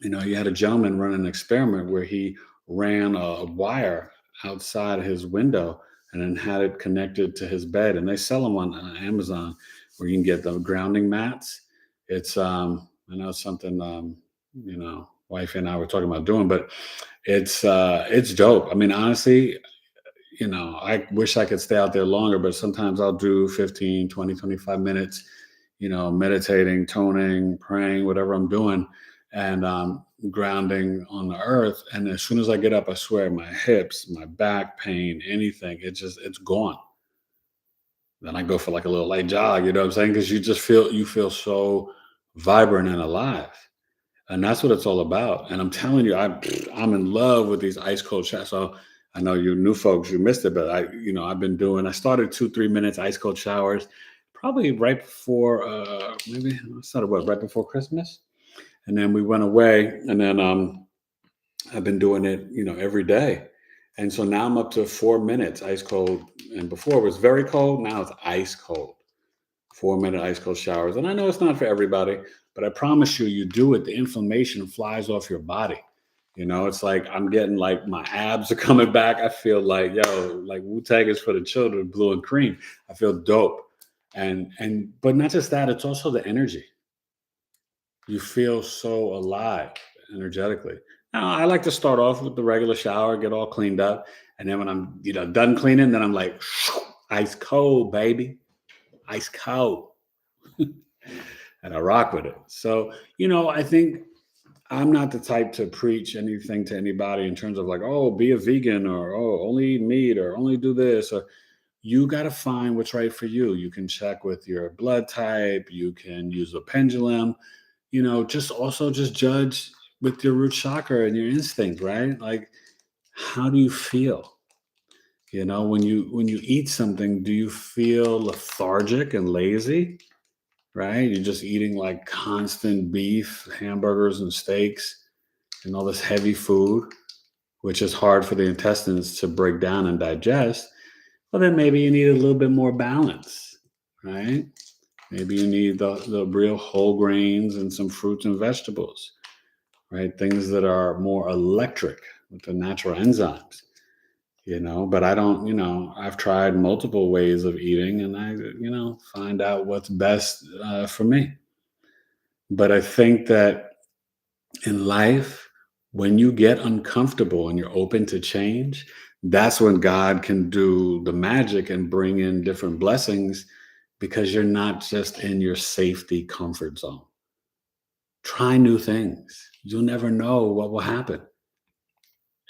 Speaker 2: You know, you had a gentleman run an experiment where he ran a wire outside his window and then had it connected to his bed. And they sell them on Amazon where you can get the grounding mats. It's, I know it's something, you know, wife and I were talking about doing, but it's dope. I mean, honestly, you know, I wish I could stay out there longer, but sometimes I'll do 15, 20, 25 minutes, you know, meditating, toning, praying, whatever I'm doing, and grounding on the earth. And as soon as I get up, I swear my hips, my back pain, anything, it's gone. Then I go for like a little light jog, you know what I'm saying? Because you feel so vibrant and alive. And that's what it's all about. And I'm telling you, I'm in love with these ice cold showers. So I know you new folks, you missed it, but I started 2-3 minutes ice cold showers, probably right before, maybe I started right before Christmas. And then we went away, and then I've been doing it, you know, every day. And so now I'm up to 4 minutes ice cold. And before it was very cold. Now it's ice cold. 4-minute ice cold showers. And I know it's not for everybody, but I promise you, you do it, the inflammation flies off your body. You know, it's like I'm getting like my abs are coming back. I feel like, like Wu-Tang is for the children, blue and cream. I feel dope. But not just that, it's also the energy. You feel so alive energetically. Now, I like to start off with the regular shower, get all cleaned up. And then when I'm, done cleaning, then I'm like, ice cold, baby. Ice cold. And I rock with it. So, I think I'm not the type to preach anything to anybody in terms of like, oh, be a vegan or, oh, only eat meat or only do this. Or you got to find what's right for you. You can check with your blood type. You can use a pendulum, just judge with your root chakra and your instinct, right? Like, how do you feel? When you eat something, do you feel lethargic and lazy? Right? You're just eating like constant beef, hamburgers, and steaks, and all this heavy food, which is hard for the intestines to break down and digest. Well, then maybe you need a little bit more balance, right? Maybe you need the real whole grains and some fruits and vegetables, right? Things that are more electric with the natural enzymes. But I don't, I've tried multiple ways of eating and I, find out what's best for me. But I think that in life, when you get uncomfortable and you're open to change, That's when God can do the magic and bring in different blessings because you're not just in your safety comfort zone. Try new things. You'll never know what will happen.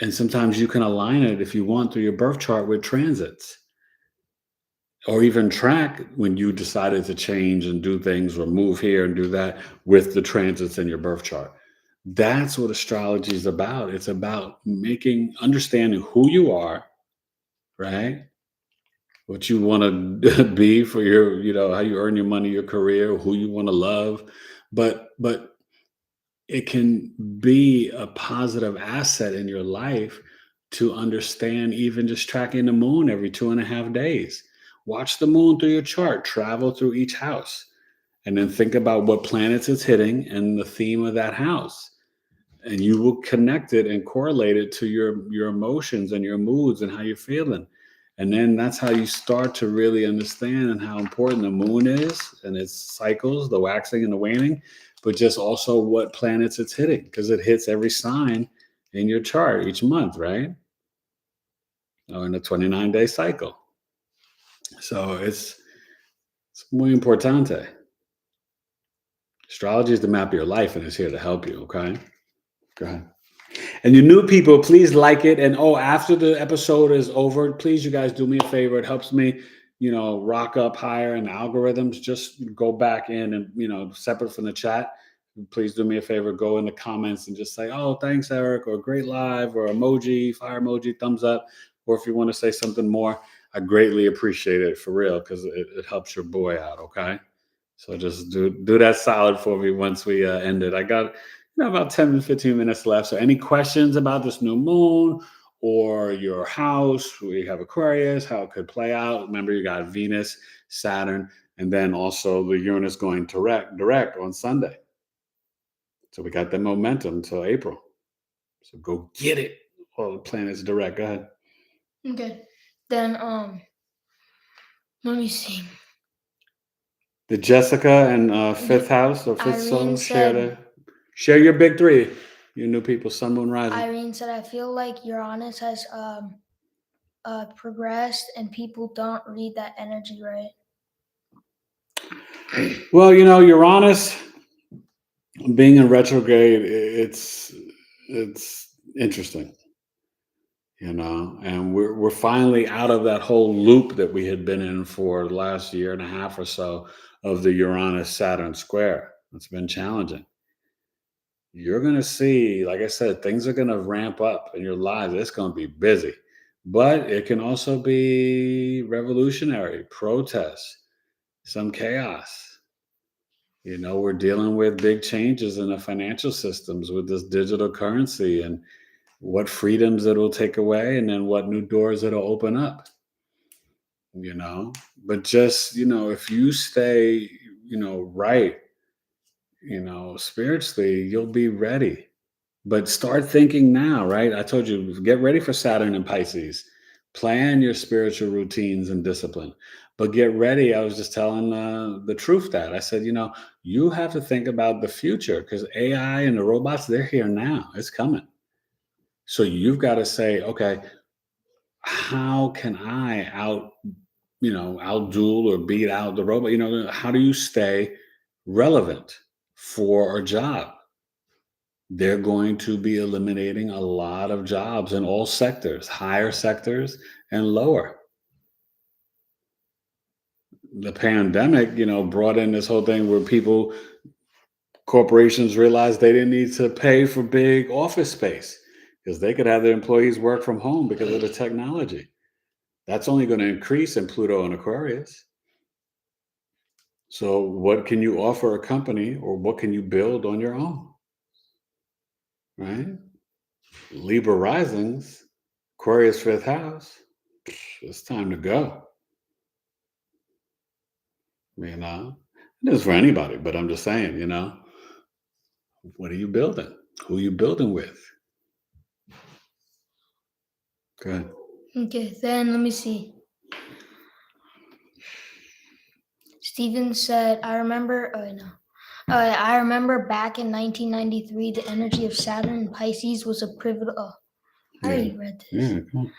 Speaker 2: And sometimes you can align it if you want through your birth chart with transits, or even track when you decided to change and do things or move here and do that with the transits in your birth chart. That's what astrology is about. It's about understanding who you are, right? What you want to be for your, how you earn your money, your career, who you want to love. But it can be a positive asset in your life to understand even just tracking the moon every 2.5 days. Watch the moon through your chart, travel through each house, and then think about what planets it's hitting and the theme of that house. And you will connect it and correlate it to your emotions and your moods and how you're feeling. And then that's how you start to really understand and how important the moon is and its cycles, the waxing and the waning, but just also what planets it's hitting, because it hits every sign in your chart each month, right? Or in a 29-day cycle. So it's muy importante. Astrology is the map of your life, and it's here to help you, okay? Go ahead. And you new people, please like it. And after the episode is over, please, you guys do me a favor. It helps me, rock up higher in the algorithms. Just go back in and, separate from the chat. Please do me a favor. Go in the comments and just say, oh, thanks, Eric, or great live, or emoji, fire emoji, thumbs up. Or if you want to say something more, I greatly appreciate it for real, because it helps your boy out. Okay. So just do that solid for me once we end it. I got about 10 to 15 minutes left. So any questions about this new moon or your house? We have Aquarius, how it could play out. Remember, you got Venus, Saturn, and then also the Uranus going direct on Sunday. So we got the momentum until April. So go get it. All the planets direct. Go ahead.
Speaker 3: Okay. Then let me see.
Speaker 2: Did Jessica and fifth house or fifth soul
Speaker 3: Irene
Speaker 2: share your big three? You new people, sun, moon, rising.
Speaker 3: Irene said, I feel like Uranus has progressed and people don't read that energy right.
Speaker 2: Well, Uranus being in retrograde, it's interesting, and we're finally out of that whole loop that we had been in for the last year and a half or so of the Uranus Saturn square. It's been challenging. You're going to see, like I said, things are going to ramp up in your lives. It's going to be busy, but it can also be revolutionary, protest, some chaos. We're dealing with big changes in the financial systems with this digital currency and what freedoms it'll take away and then what new doors it'll open up. But just, if you stay, right, spiritually, you'll be ready. But start thinking now, right? I told you, get ready for Saturn and Pisces. Plan your spiritual routines and discipline. But get ready. I was just telling the truth that I said, you have to think about the future, because AI and the robots, they're here now. It's coming. So you've got to say, okay, how can I outduel or beat out the robot? How do you stay relevant for a job? They're going to be eliminating a lot of jobs in all sectors, higher sectors and lower. The pandemic, brought in this whole thing where corporations realized they didn't need to pay for big office space because they could have their employees work from home because of the technology. That's only going to increase in Pluto and Aquarius. So what can you offer a company, or what can you build on your own? Right? Libra risings, Aquarius fifth house. It's time to go. It is for anybody, but I'm just saying, what are you building? Who are you building with? Go ahead.
Speaker 3: Okay, then let me see. Steven said, I remember back in 1993, the energy of Saturn and Pisces was a pivotal I already read this.
Speaker 2: Yeah, come on.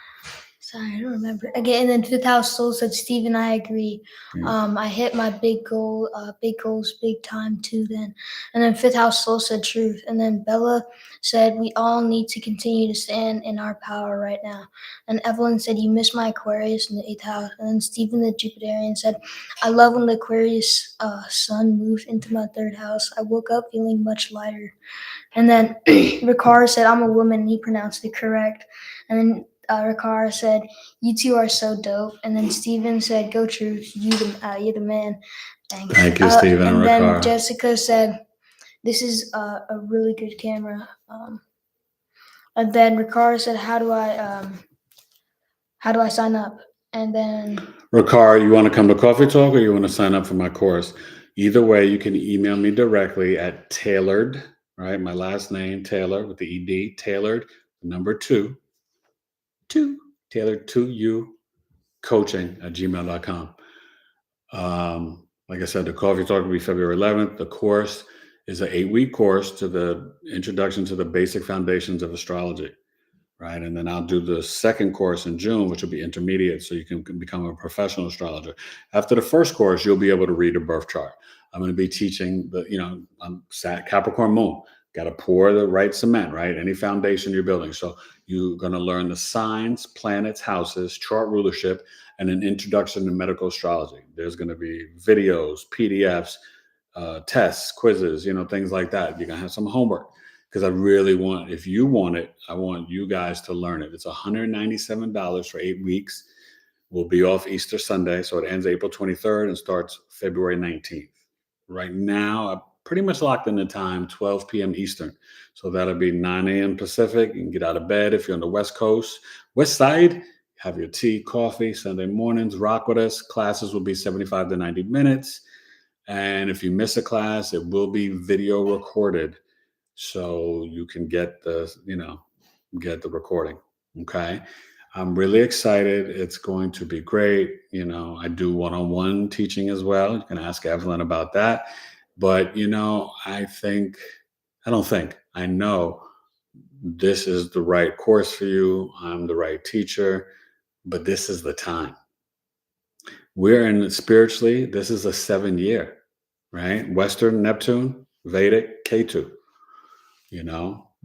Speaker 3: Sorry, I don't remember. Again, and then fifth house soul said, Stephen, I agree. I hit my big goals big time too then. And then fifth house soul said truth. And then Bella said, we all need to continue to stand in our power right now. And Evelyn said, you missed my Aquarius in the eighth house. And then Stephen the Jupiterian said, I love when the Aquarius sun moved into my third house. I woke up feeling much lighter. And then Ricard said, I'm a woman. And he pronounced it correct. And then Ricard said, you two are so dope. And then Steven said, go truth, you're the man. Thanks.
Speaker 2: Thank you, Steven and
Speaker 3: then
Speaker 2: Ricard.
Speaker 3: Jessica said, this is a really good camera. And then Ricard said, how do I sign up? And then
Speaker 2: Ricard, you want to come to Coffee Talk or you want to sign up for my course? Either way, you can email me directly at tailored, right? My last name, Taylor with the ED, tailored, number 2, tailored to you, coaching@gmail.com. Like I said, the Coffee Talk will be February 11th. The course is an 8-week course to the introduction to the basic foundations of astrology. Right. And then I'll do the second course in June, which will be intermediate. So you can become a professional astrologer. After the first course, you'll be able to read a birth chart. I'm going to be teaching I'm Capricorn moon, got to pour the right cement, right? Any foundation you're building. So you're going to learn the signs, planets, houses, chart rulership, and an introduction to medical astrology. There's going to be videos, PDFs, tests, quizzes, things like that. You're going to have some homework. Because I really want, if you want it, I want you guys to learn it. It's $197 for 8 weeks. We'll be off Easter Sunday, so it ends April 23rd and starts February 19th. Right now, I'm pretty much locked in the time, 12 p.m. Eastern. So that'll be 9 a.m. Pacific. You can get out of bed if you're on the West Coast. West Side, have your tea, coffee, Sunday mornings, rock with us. Classes will be 75 to 90 minutes. And if you miss a class, it will be video recorded. So you can get the recording. Okay. I'm really excited. It's going to be great. I do one-on-one teaching as well. You can ask Evelyn about that. But, I know this is the right course for you. I'm the right teacher, but this is the time. We're in spiritually, this is a 7-year, right? Western Neptune, Vedic Ketu.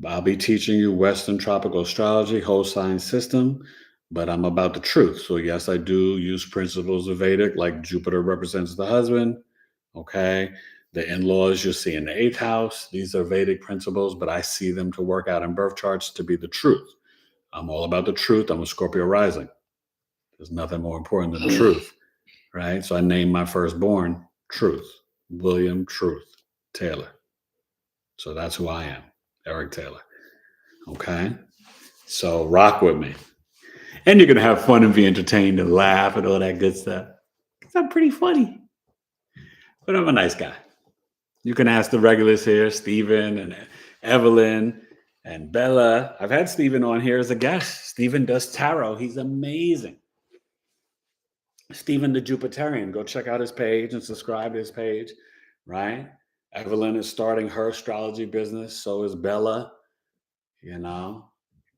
Speaker 2: I'll be teaching you Western tropical astrology, whole sign system, but I'm about the truth. So yes, I do use principles of Vedic, like Jupiter represents the husband. Okay. The in-laws you'll see in the 8th house. These are Vedic principles, but I see them to work out in birth charts to be the truth. I'm all about the truth. I'm a Scorpio rising. There's nothing more important than the truth, right? So I named my firstborn Truth, William Truth Taylor. So that's who I am. Eric Taylor. Okay. So rock with me. And you're going to have fun and be entertained and laugh and all that good stuff. Because I'm pretty funny. But I'm a nice guy. You can ask the regulars here, Stephen and Evelyn and Bella. I've had Stephen on here as a guest. Stephen does tarot. He's amazing. Stephen the Jupiterian. Go check out his page and subscribe to his page. Right? Evelyn is starting her astrology business. So is Bella.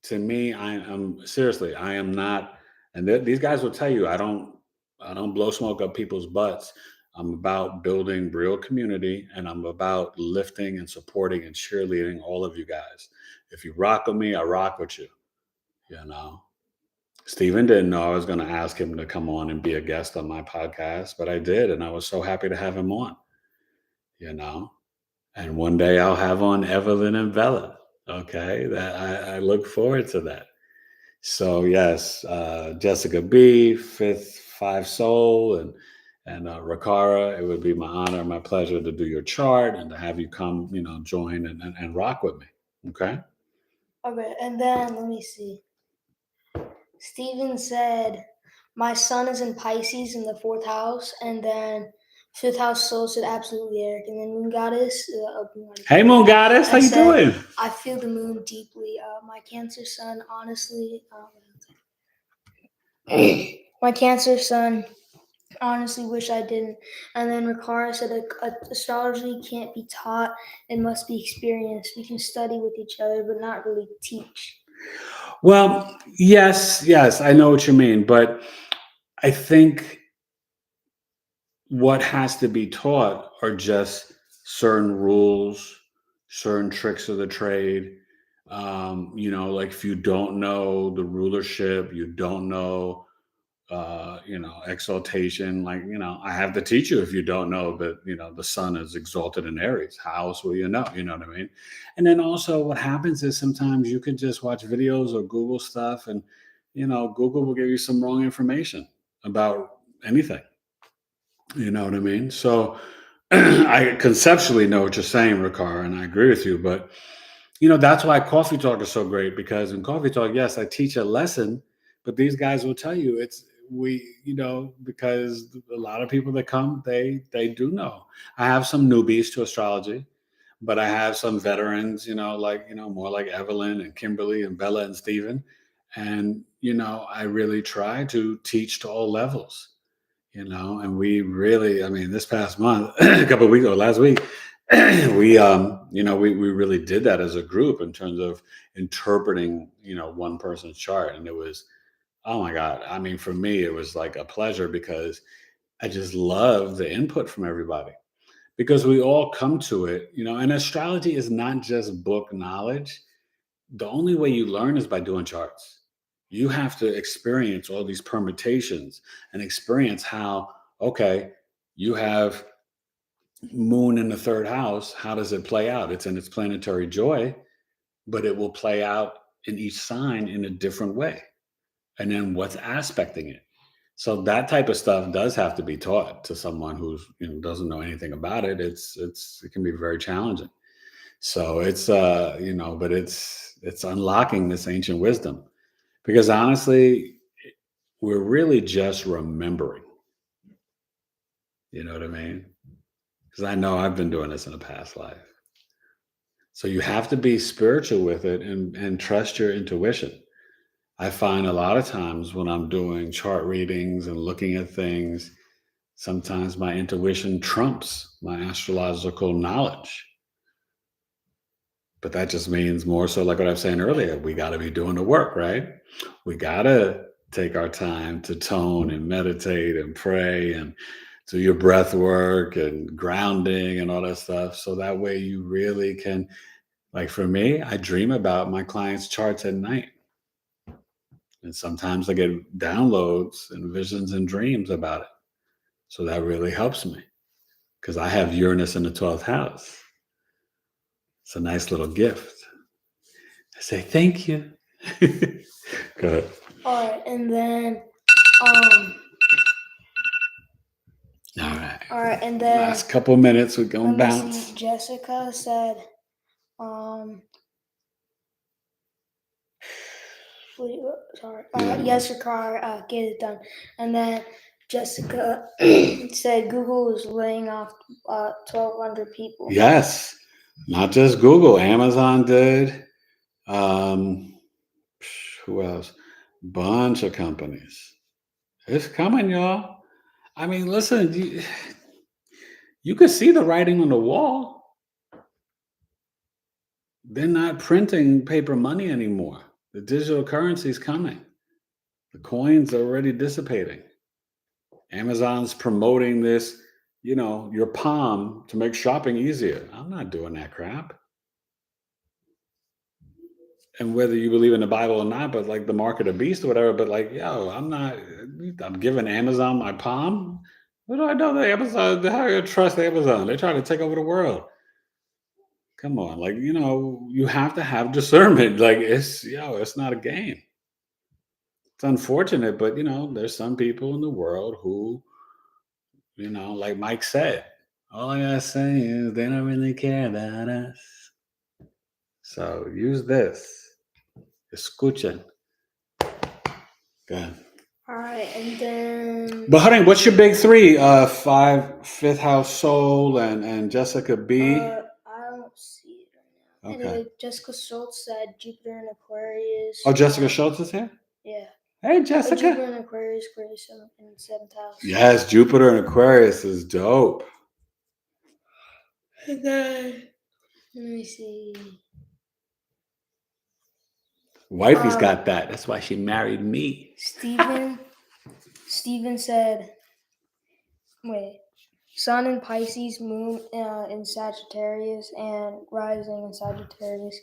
Speaker 2: To me, I am not, and these guys will tell you, I don't blow smoke up people's butts. I'm about building real community, and I'm about lifting and supporting and cheerleading all of you guys. If you rock with me, I rock with you. Stephen didn't know I was going to ask him to come on and be a guest on my podcast, but I did, and I was so happy to have him on. And one day I'll have on Evelyn and Bella. Okay, that I look forward to that. So yes, Jessica B, Fifth Five Soul, and Rakara. It would be my honor and my pleasure to do your chart and to have you come, join and rock with me. Okay.
Speaker 3: Okay, and then let me see. Steven said, "My sun is in Pisces in the 4th house," and then 5th house soul said, "Absolutely, Eric." And then Moon Goddess.
Speaker 2: Hey, Moon Goddess, how you doing?
Speaker 3: I feel the moon deeply. My Cancer sun, honestly, my Cancer sun, honestly wish I didn't. And then Ricard said, astrology can't be taught; it must be experienced. We can study with each other, but not really teach.
Speaker 2: Well, yes, I know what you mean, but I think what has to be taught are just certain rules, certain tricks of the trade. Like if you don't know the rulership, you don't know, exaltation. Like, I have to teach you if you don't know that, the sun is exalted in Aries. How else will you know? You know what I mean? And then also what happens is sometimes you can just watch videos or Google stuff and, Google will give you some wrong information about anything. You know what I mean? So I conceptually know what you're saying, Ricard, and I agree with you. But that's why Coffee Talk is so great, because in Coffee Talk, yes, I teach a lesson, but these guys will tell you because a lot of people that come, they do know. I have some newbies to astrology, but I have some veterans, more like Evelyn and Kimberly and Bella and Steven. And I really try to teach to all levels. And we really, I mean, this past month, a couple of weeks or last week, we really did that as a group in terms of interpreting, one person's chart. And it was, oh my God. I mean, for me, it was like a pleasure, because I just love the input from everybody, because we all come to it, and astrology is not just book knowledge. The only way you learn is by doing charts. You have to experience all these permutations and experience how, okay, you have moon in the third house. How does it play out? It's in its planetary joy, but it will play out in each sign in a different way. And then what's aspecting it? So that type of stuff does have to be taught to someone who's, doesn't know anything about it. It can be very challenging. So but it's unlocking this ancient wisdom, because honestly, we're really just remembering. You know what I mean? Because I know I've been doing this in a past life. So you have to be spiritual with it, and trust your intuition. I find a lot of times when I'm doing chart readings and looking at things, sometimes my intuition trumps my astrological knowledge. But that just means more so, like what I was saying earlier, we got to be doing the work, right? We got to take our time to tone and meditate and pray and do your breath work and grounding and all that stuff. So that way you really can, like for me, I dream about my clients' charts at night. And sometimes I get downloads and visions and dreams about it. So that really helps me, because I have Uranus in the 12th house. It's a nice little gift. I say thank you. Go ahead.
Speaker 3: All right, and then
Speaker 2: All right.
Speaker 3: and then
Speaker 2: Last couple minutes, we're gonna
Speaker 3: let me
Speaker 2: bounce.
Speaker 3: see. Jessica said, sorry.
Speaker 2: Yeah.
Speaker 3: Yes, Ricard, get it done. And then Jessica said Google is laying off 1,200 people.
Speaker 2: Yes, not just Google. Amazon did. Who else? Bunch of companies. It's coming, y'all. I mean, listen, you could see the writing on the wall. They're not printing paper money anymore. The digital currency is coming. The coins are already dissipating. Amazon's promoting this, your palm to make shopping easier. I'm not doing that crap. And whether you believe in the Bible or not, but like the mark of the beast or whatever, but like, I'm giving Amazon my palm. What do I know? The Amazon, how do you trust Amazon? They're trying to take over the world. Come on. Like, you have to have discernment. Like it's not a game. It's unfortunate, but there's some people in the world who, like Mike said, all I gotta say is they don't really care about us. So use this. Escuchen. Go ahead.
Speaker 3: All right, and then.
Speaker 2: But honey, what's your big three? Fifth house soul and Jessica B.
Speaker 3: I don't see it right now.
Speaker 2: Okay.
Speaker 3: Anyway, Jessica Schultz said Jupiter and Aquarius.
Speaker 2: Oh, Jessica Schultz is here?
Speaker 3: Yeah.
Speaker 2: Hey, Jessica.
Speaker 3: Jupiter and Aquarius, in the 7th house.
Speaker 2: Yes, Jupiter and Aquarius is dope.
Speaker 3: And then, let me see.
Speaker 2: Wifey's got that. That's why she married me.
Speaker 3: Steven said, wait, Sun in Pisces, Moon in Sagittarius, and Rising in Sagittarius.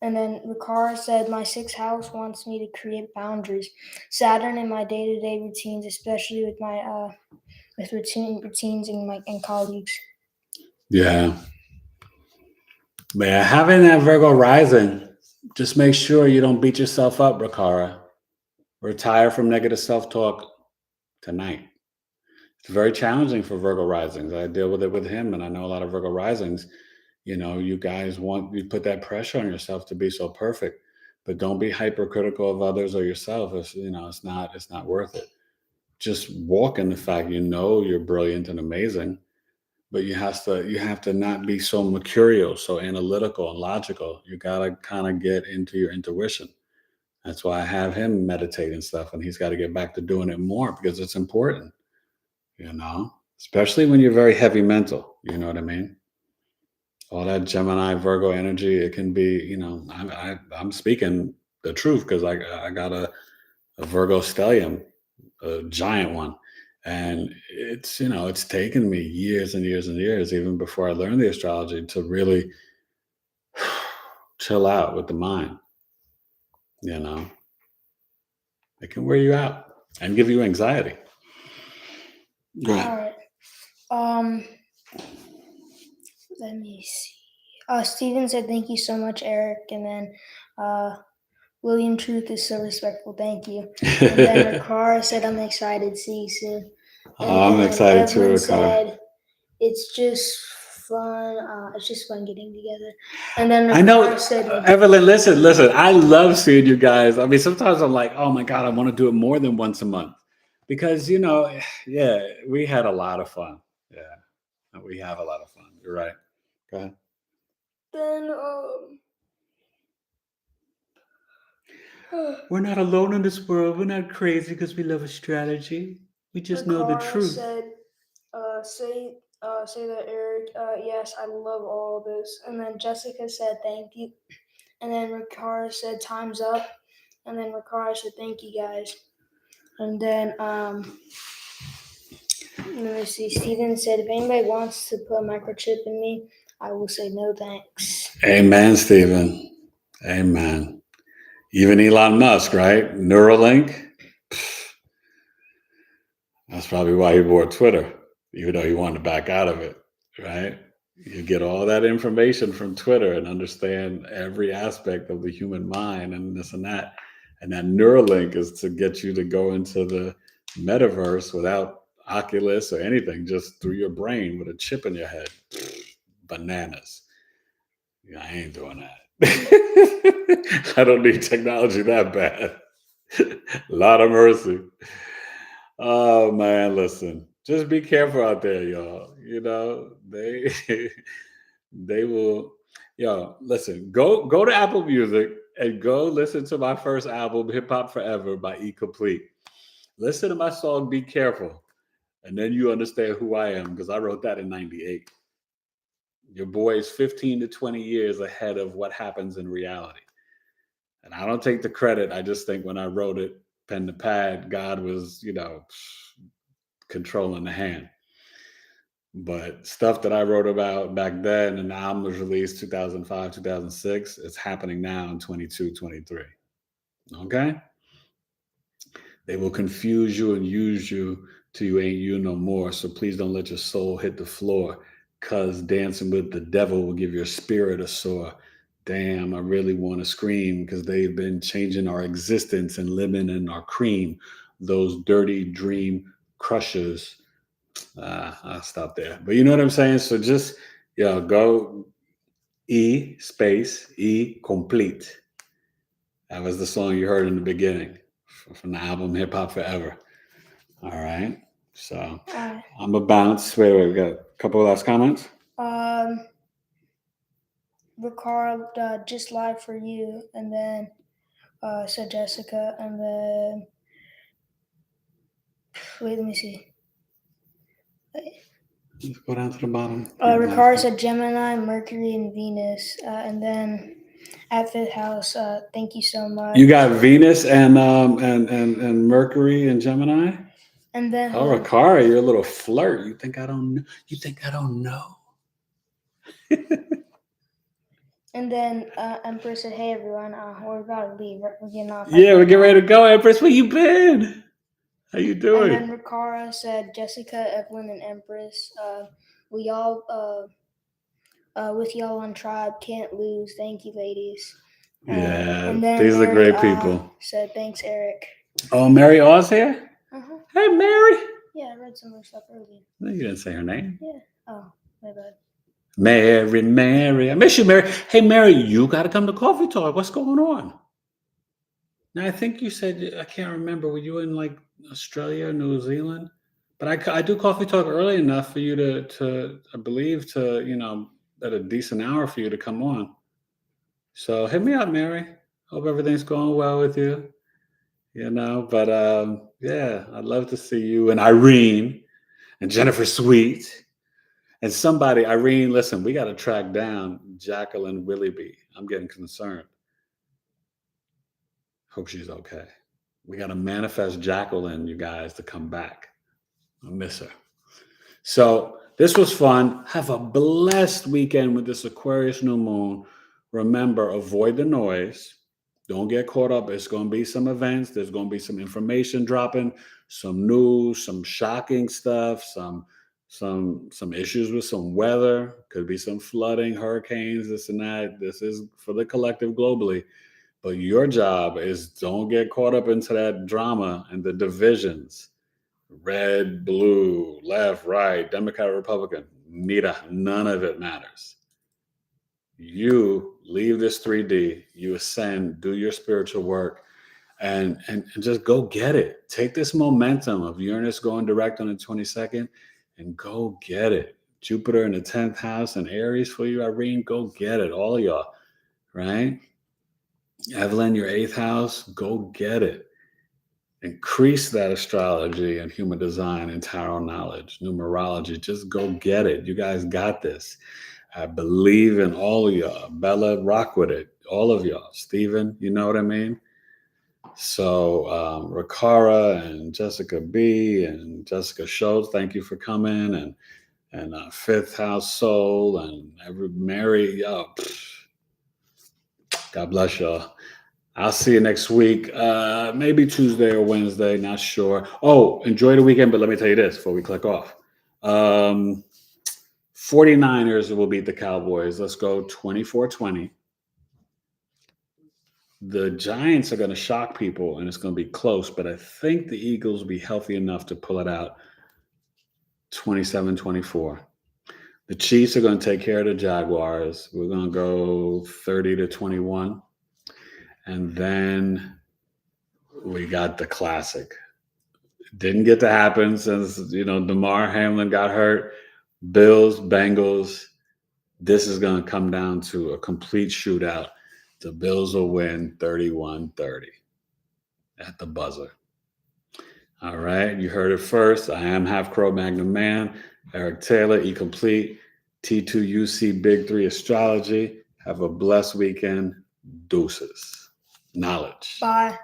Speaker 3: And then Ricard said, my sixth house wants me to create boundaries. Saturn in my day-to-day routines, especially with my routines and colleagues.
Speaker 2: Yeah. Man, having that Virgo rising, just make sure you don't beat yourself up, Riccara. Retire from negative self-talk tonight. It's very challenging for Virgo risings. I deal with it with him, and I know a lot of Virgo risings. You guys you put that pressure on yourself to be so perfect, but don't be hypercritical of others or yourself. It's not worth it. Just walk in the fact you're brilliant and amazing, but you have to not be so mercurial, so analytical and logical. You gotta kind of get into your intuition. That's why I have him meditate and stuff, and he's got to get back to doing it more because it's important. Especially when you're very heavy mental. You know what I mean? All that Gemini Virgo energy, it can be, I'm speaking the truth because I got a Virgo stellium, a giant one. And it's taken me years and years and years, even before I learned the astrology, to really chill out with the mind. It can wear you out and give you anxiety. Go ahead.
Speaker 3: All right. Let me see. Steven said, thank you so much, Eric. And then William Truth is so respectful. Thank you. And then Ricard said, I'm excited. See you soon. And
Speaker 2: I'm excited too,
Speaker 3: Evelyn
Speaker 2: Ricard.
Speaker 3: said, it's just fun. It's just fun getting together. And then
Speaker 2: I know,
Speaker 3: said,
Speaker 2: Evelyn, listen. I love seeing you guys. I mean, sometimes I'm like, oh my God, I want to do it more than once a month. Because, we had a lot of fun. Yeah, we have a lot of fun. You're right. Go ahead.
Speaker 3: Then,
Speaker 2: we're not alone in this world. We're not crazy because we love astrology. We just know the truth.
Speaker 3: Said, say that, Eric. Yes, I love all this. And then Jessica said, thank you. And then Ricard said, time's up. And then Ricard said, thank you, guys. And then, let me see. Steven said, if anybody wants to put a microchip in me, I will say no thanks.
Speaker 2: Amen, Steven. Amen. Even Elon Musk, right? Neuralink. That's probably why he bought Twitter, even though he wanted to back out of it, right? You get all that information from Twitter and understand every aspect of the human mind and this and that. And that Neuralink is to get you to go into the metaverse without Oculus or anything, just through your brain with a chip in your head. Bananas. Yeah, I ain't doing that. I don't need technology that bad. Lot of mercy. Oh man, listen. Just be careful out there, y'all. They they will. Listen. Go to Apple Music and go listen to my first album, Hip Hop Forever by E Complete. Listen to my song, Be Careful, and then you understand who I am because I wrote that in '98. Your boy is 15 to 20 years ahead of what happens in reality. And I don't take the credit. I just think when I wrote it, pen to pad, God was, controlling the hand. But stuff that I wrote about back then, and the album was released 2005, 2006, it's happening now in 22, 23. Okay? They will confuse you and use you till you ain't you no more. So please don't let your soul hit the floor, because dancing with the devil will give your spirit a sore. Damn, I really want to scream because they've been changing our existence and living in our cream. Those dirty dream crushers. I'll stop there. But you know what I'm saying? So just, go E space E complete. That was the song you heard in the beginning from the album Hip Hop Forever. All right. So I'm a bounce. Wait, we got a couple of last comments.
Speaker 3: Ricard, just live for you. And then said Jessica. And then, wait, let me see.
Speaker 2: Let's go down to the bottom.
Speaker 3: Ricard said Gemini, Mercury, and Venus. And then at fifth house. Thank you so much.
Speaker 2: You got Venus and Mercury and Gemini.
Speaker 3: And then
Speaker 2: Oh, Riccara, you're a little flirt. You think I don't know? You think I don't know?
Speaker 3: And then Empress said, "Hey everyone, we're about to leave. We're getting off."
Speaker 2: Yeah, we're getting ready to go. Empress, where you been? How you doing?
Speaker 3: And then Riccara said, "Jessica, Evelyn, and Empress, we all with y'all on tribe, can't lose. Thank you, ladies."
Speaker 2: Yeah,
Speaker 3: and then
Speaker 2: these are
Speaker 3: Mary,
Speaker 2: great people.
Speaker 3: Said, "Thanks, Eric."
Speaker 2: Oh, Mary Oz here?
Speaker 3: Uh-huh.
Speaker 2: Hey, Mary.
Speaker 3: Yeah, I read some of her stuff earlier.
Speaker 2: No, you didn't say her name.
Speaker 3: Yeah. Oh, my bad.
Speaker 2: Mary. I miss you, Mary. Hey, Mary, you got to come to Coffee Talk. What's going on? Now, I think you said, I can't remember, were you in like Australia or New Zealand? But I do Coffee Talk early enough for you to I believe, at a decent hour for you to come on. So hit me up, Mary. Hope everything's going well with you. But yeah, I'd love to see you and Irene and Jennifer Sweet and somebody. Irene, listen, we got to track down Jacqueline Willoughby. I'm getting concerned. Hope she's okay. We got to manifest Jacqueline, you guys, to come back. I miss her. So this was fun. Have a blessed weekend with this Aquarius new moon. Remember, avoid the noise. Don't get caught up. It's going to be some events. There's going to be some information dropping, some news, some shocking stuff, some issues with some weather. Could be some flooding, hurricanes, this and that. This is for the collective globally. But your job is don't get caught up into that drama and the divisions. Red, blue, left, right, Democrat, Republican. None of it matters. You leave this 3D, you ascend, do your spiritual work, and just go get it. Take this momentum of Uranus going direct on the 22nd and go get it. Jupiter in the 10th house and Aries for you, Irene, go get it. All of y'all, right? Evelyn, your 8th house, go get it. Increase that astrology and human design and tarot knowledge, numerology. Just go get it. You guys got this. I believe in all of y'all. Bella, rock with it. All of y'all. Stephen, you know what I mean? So Riccara and Jessica B and Jessica Schultz, thank you for coming. And Fifth House Soul and Mary. God bless y'all. I'll see you next week. Maybe Tuesday or Wednesday, not sure. Oh, enjoy the weekend, but let me tell you this before we click off. 49ers will beat the Cowboys. Let's go 24-20. The Giants are going to shock people, and it's going to be close, but I think the Eagles will be healthy enough to pull it out 27-24. The Chiefs are going to take care of the Jaguars. We're going to go 30-21. And then we got the classic. Didn't get to happen since, DeMar Hamlin got hurt. Bills, Bengals. This is going to come down to a complete shootout. The Bills will win 31-30 at the buzzer. All right, you heard it first. I am Half Crow Magnum Man, Eric Taylor, E-Complete, T2UC Big 3 Astrology. Have a blessed weekend. Deuces. Knowledge.
Speaker 3: Bye.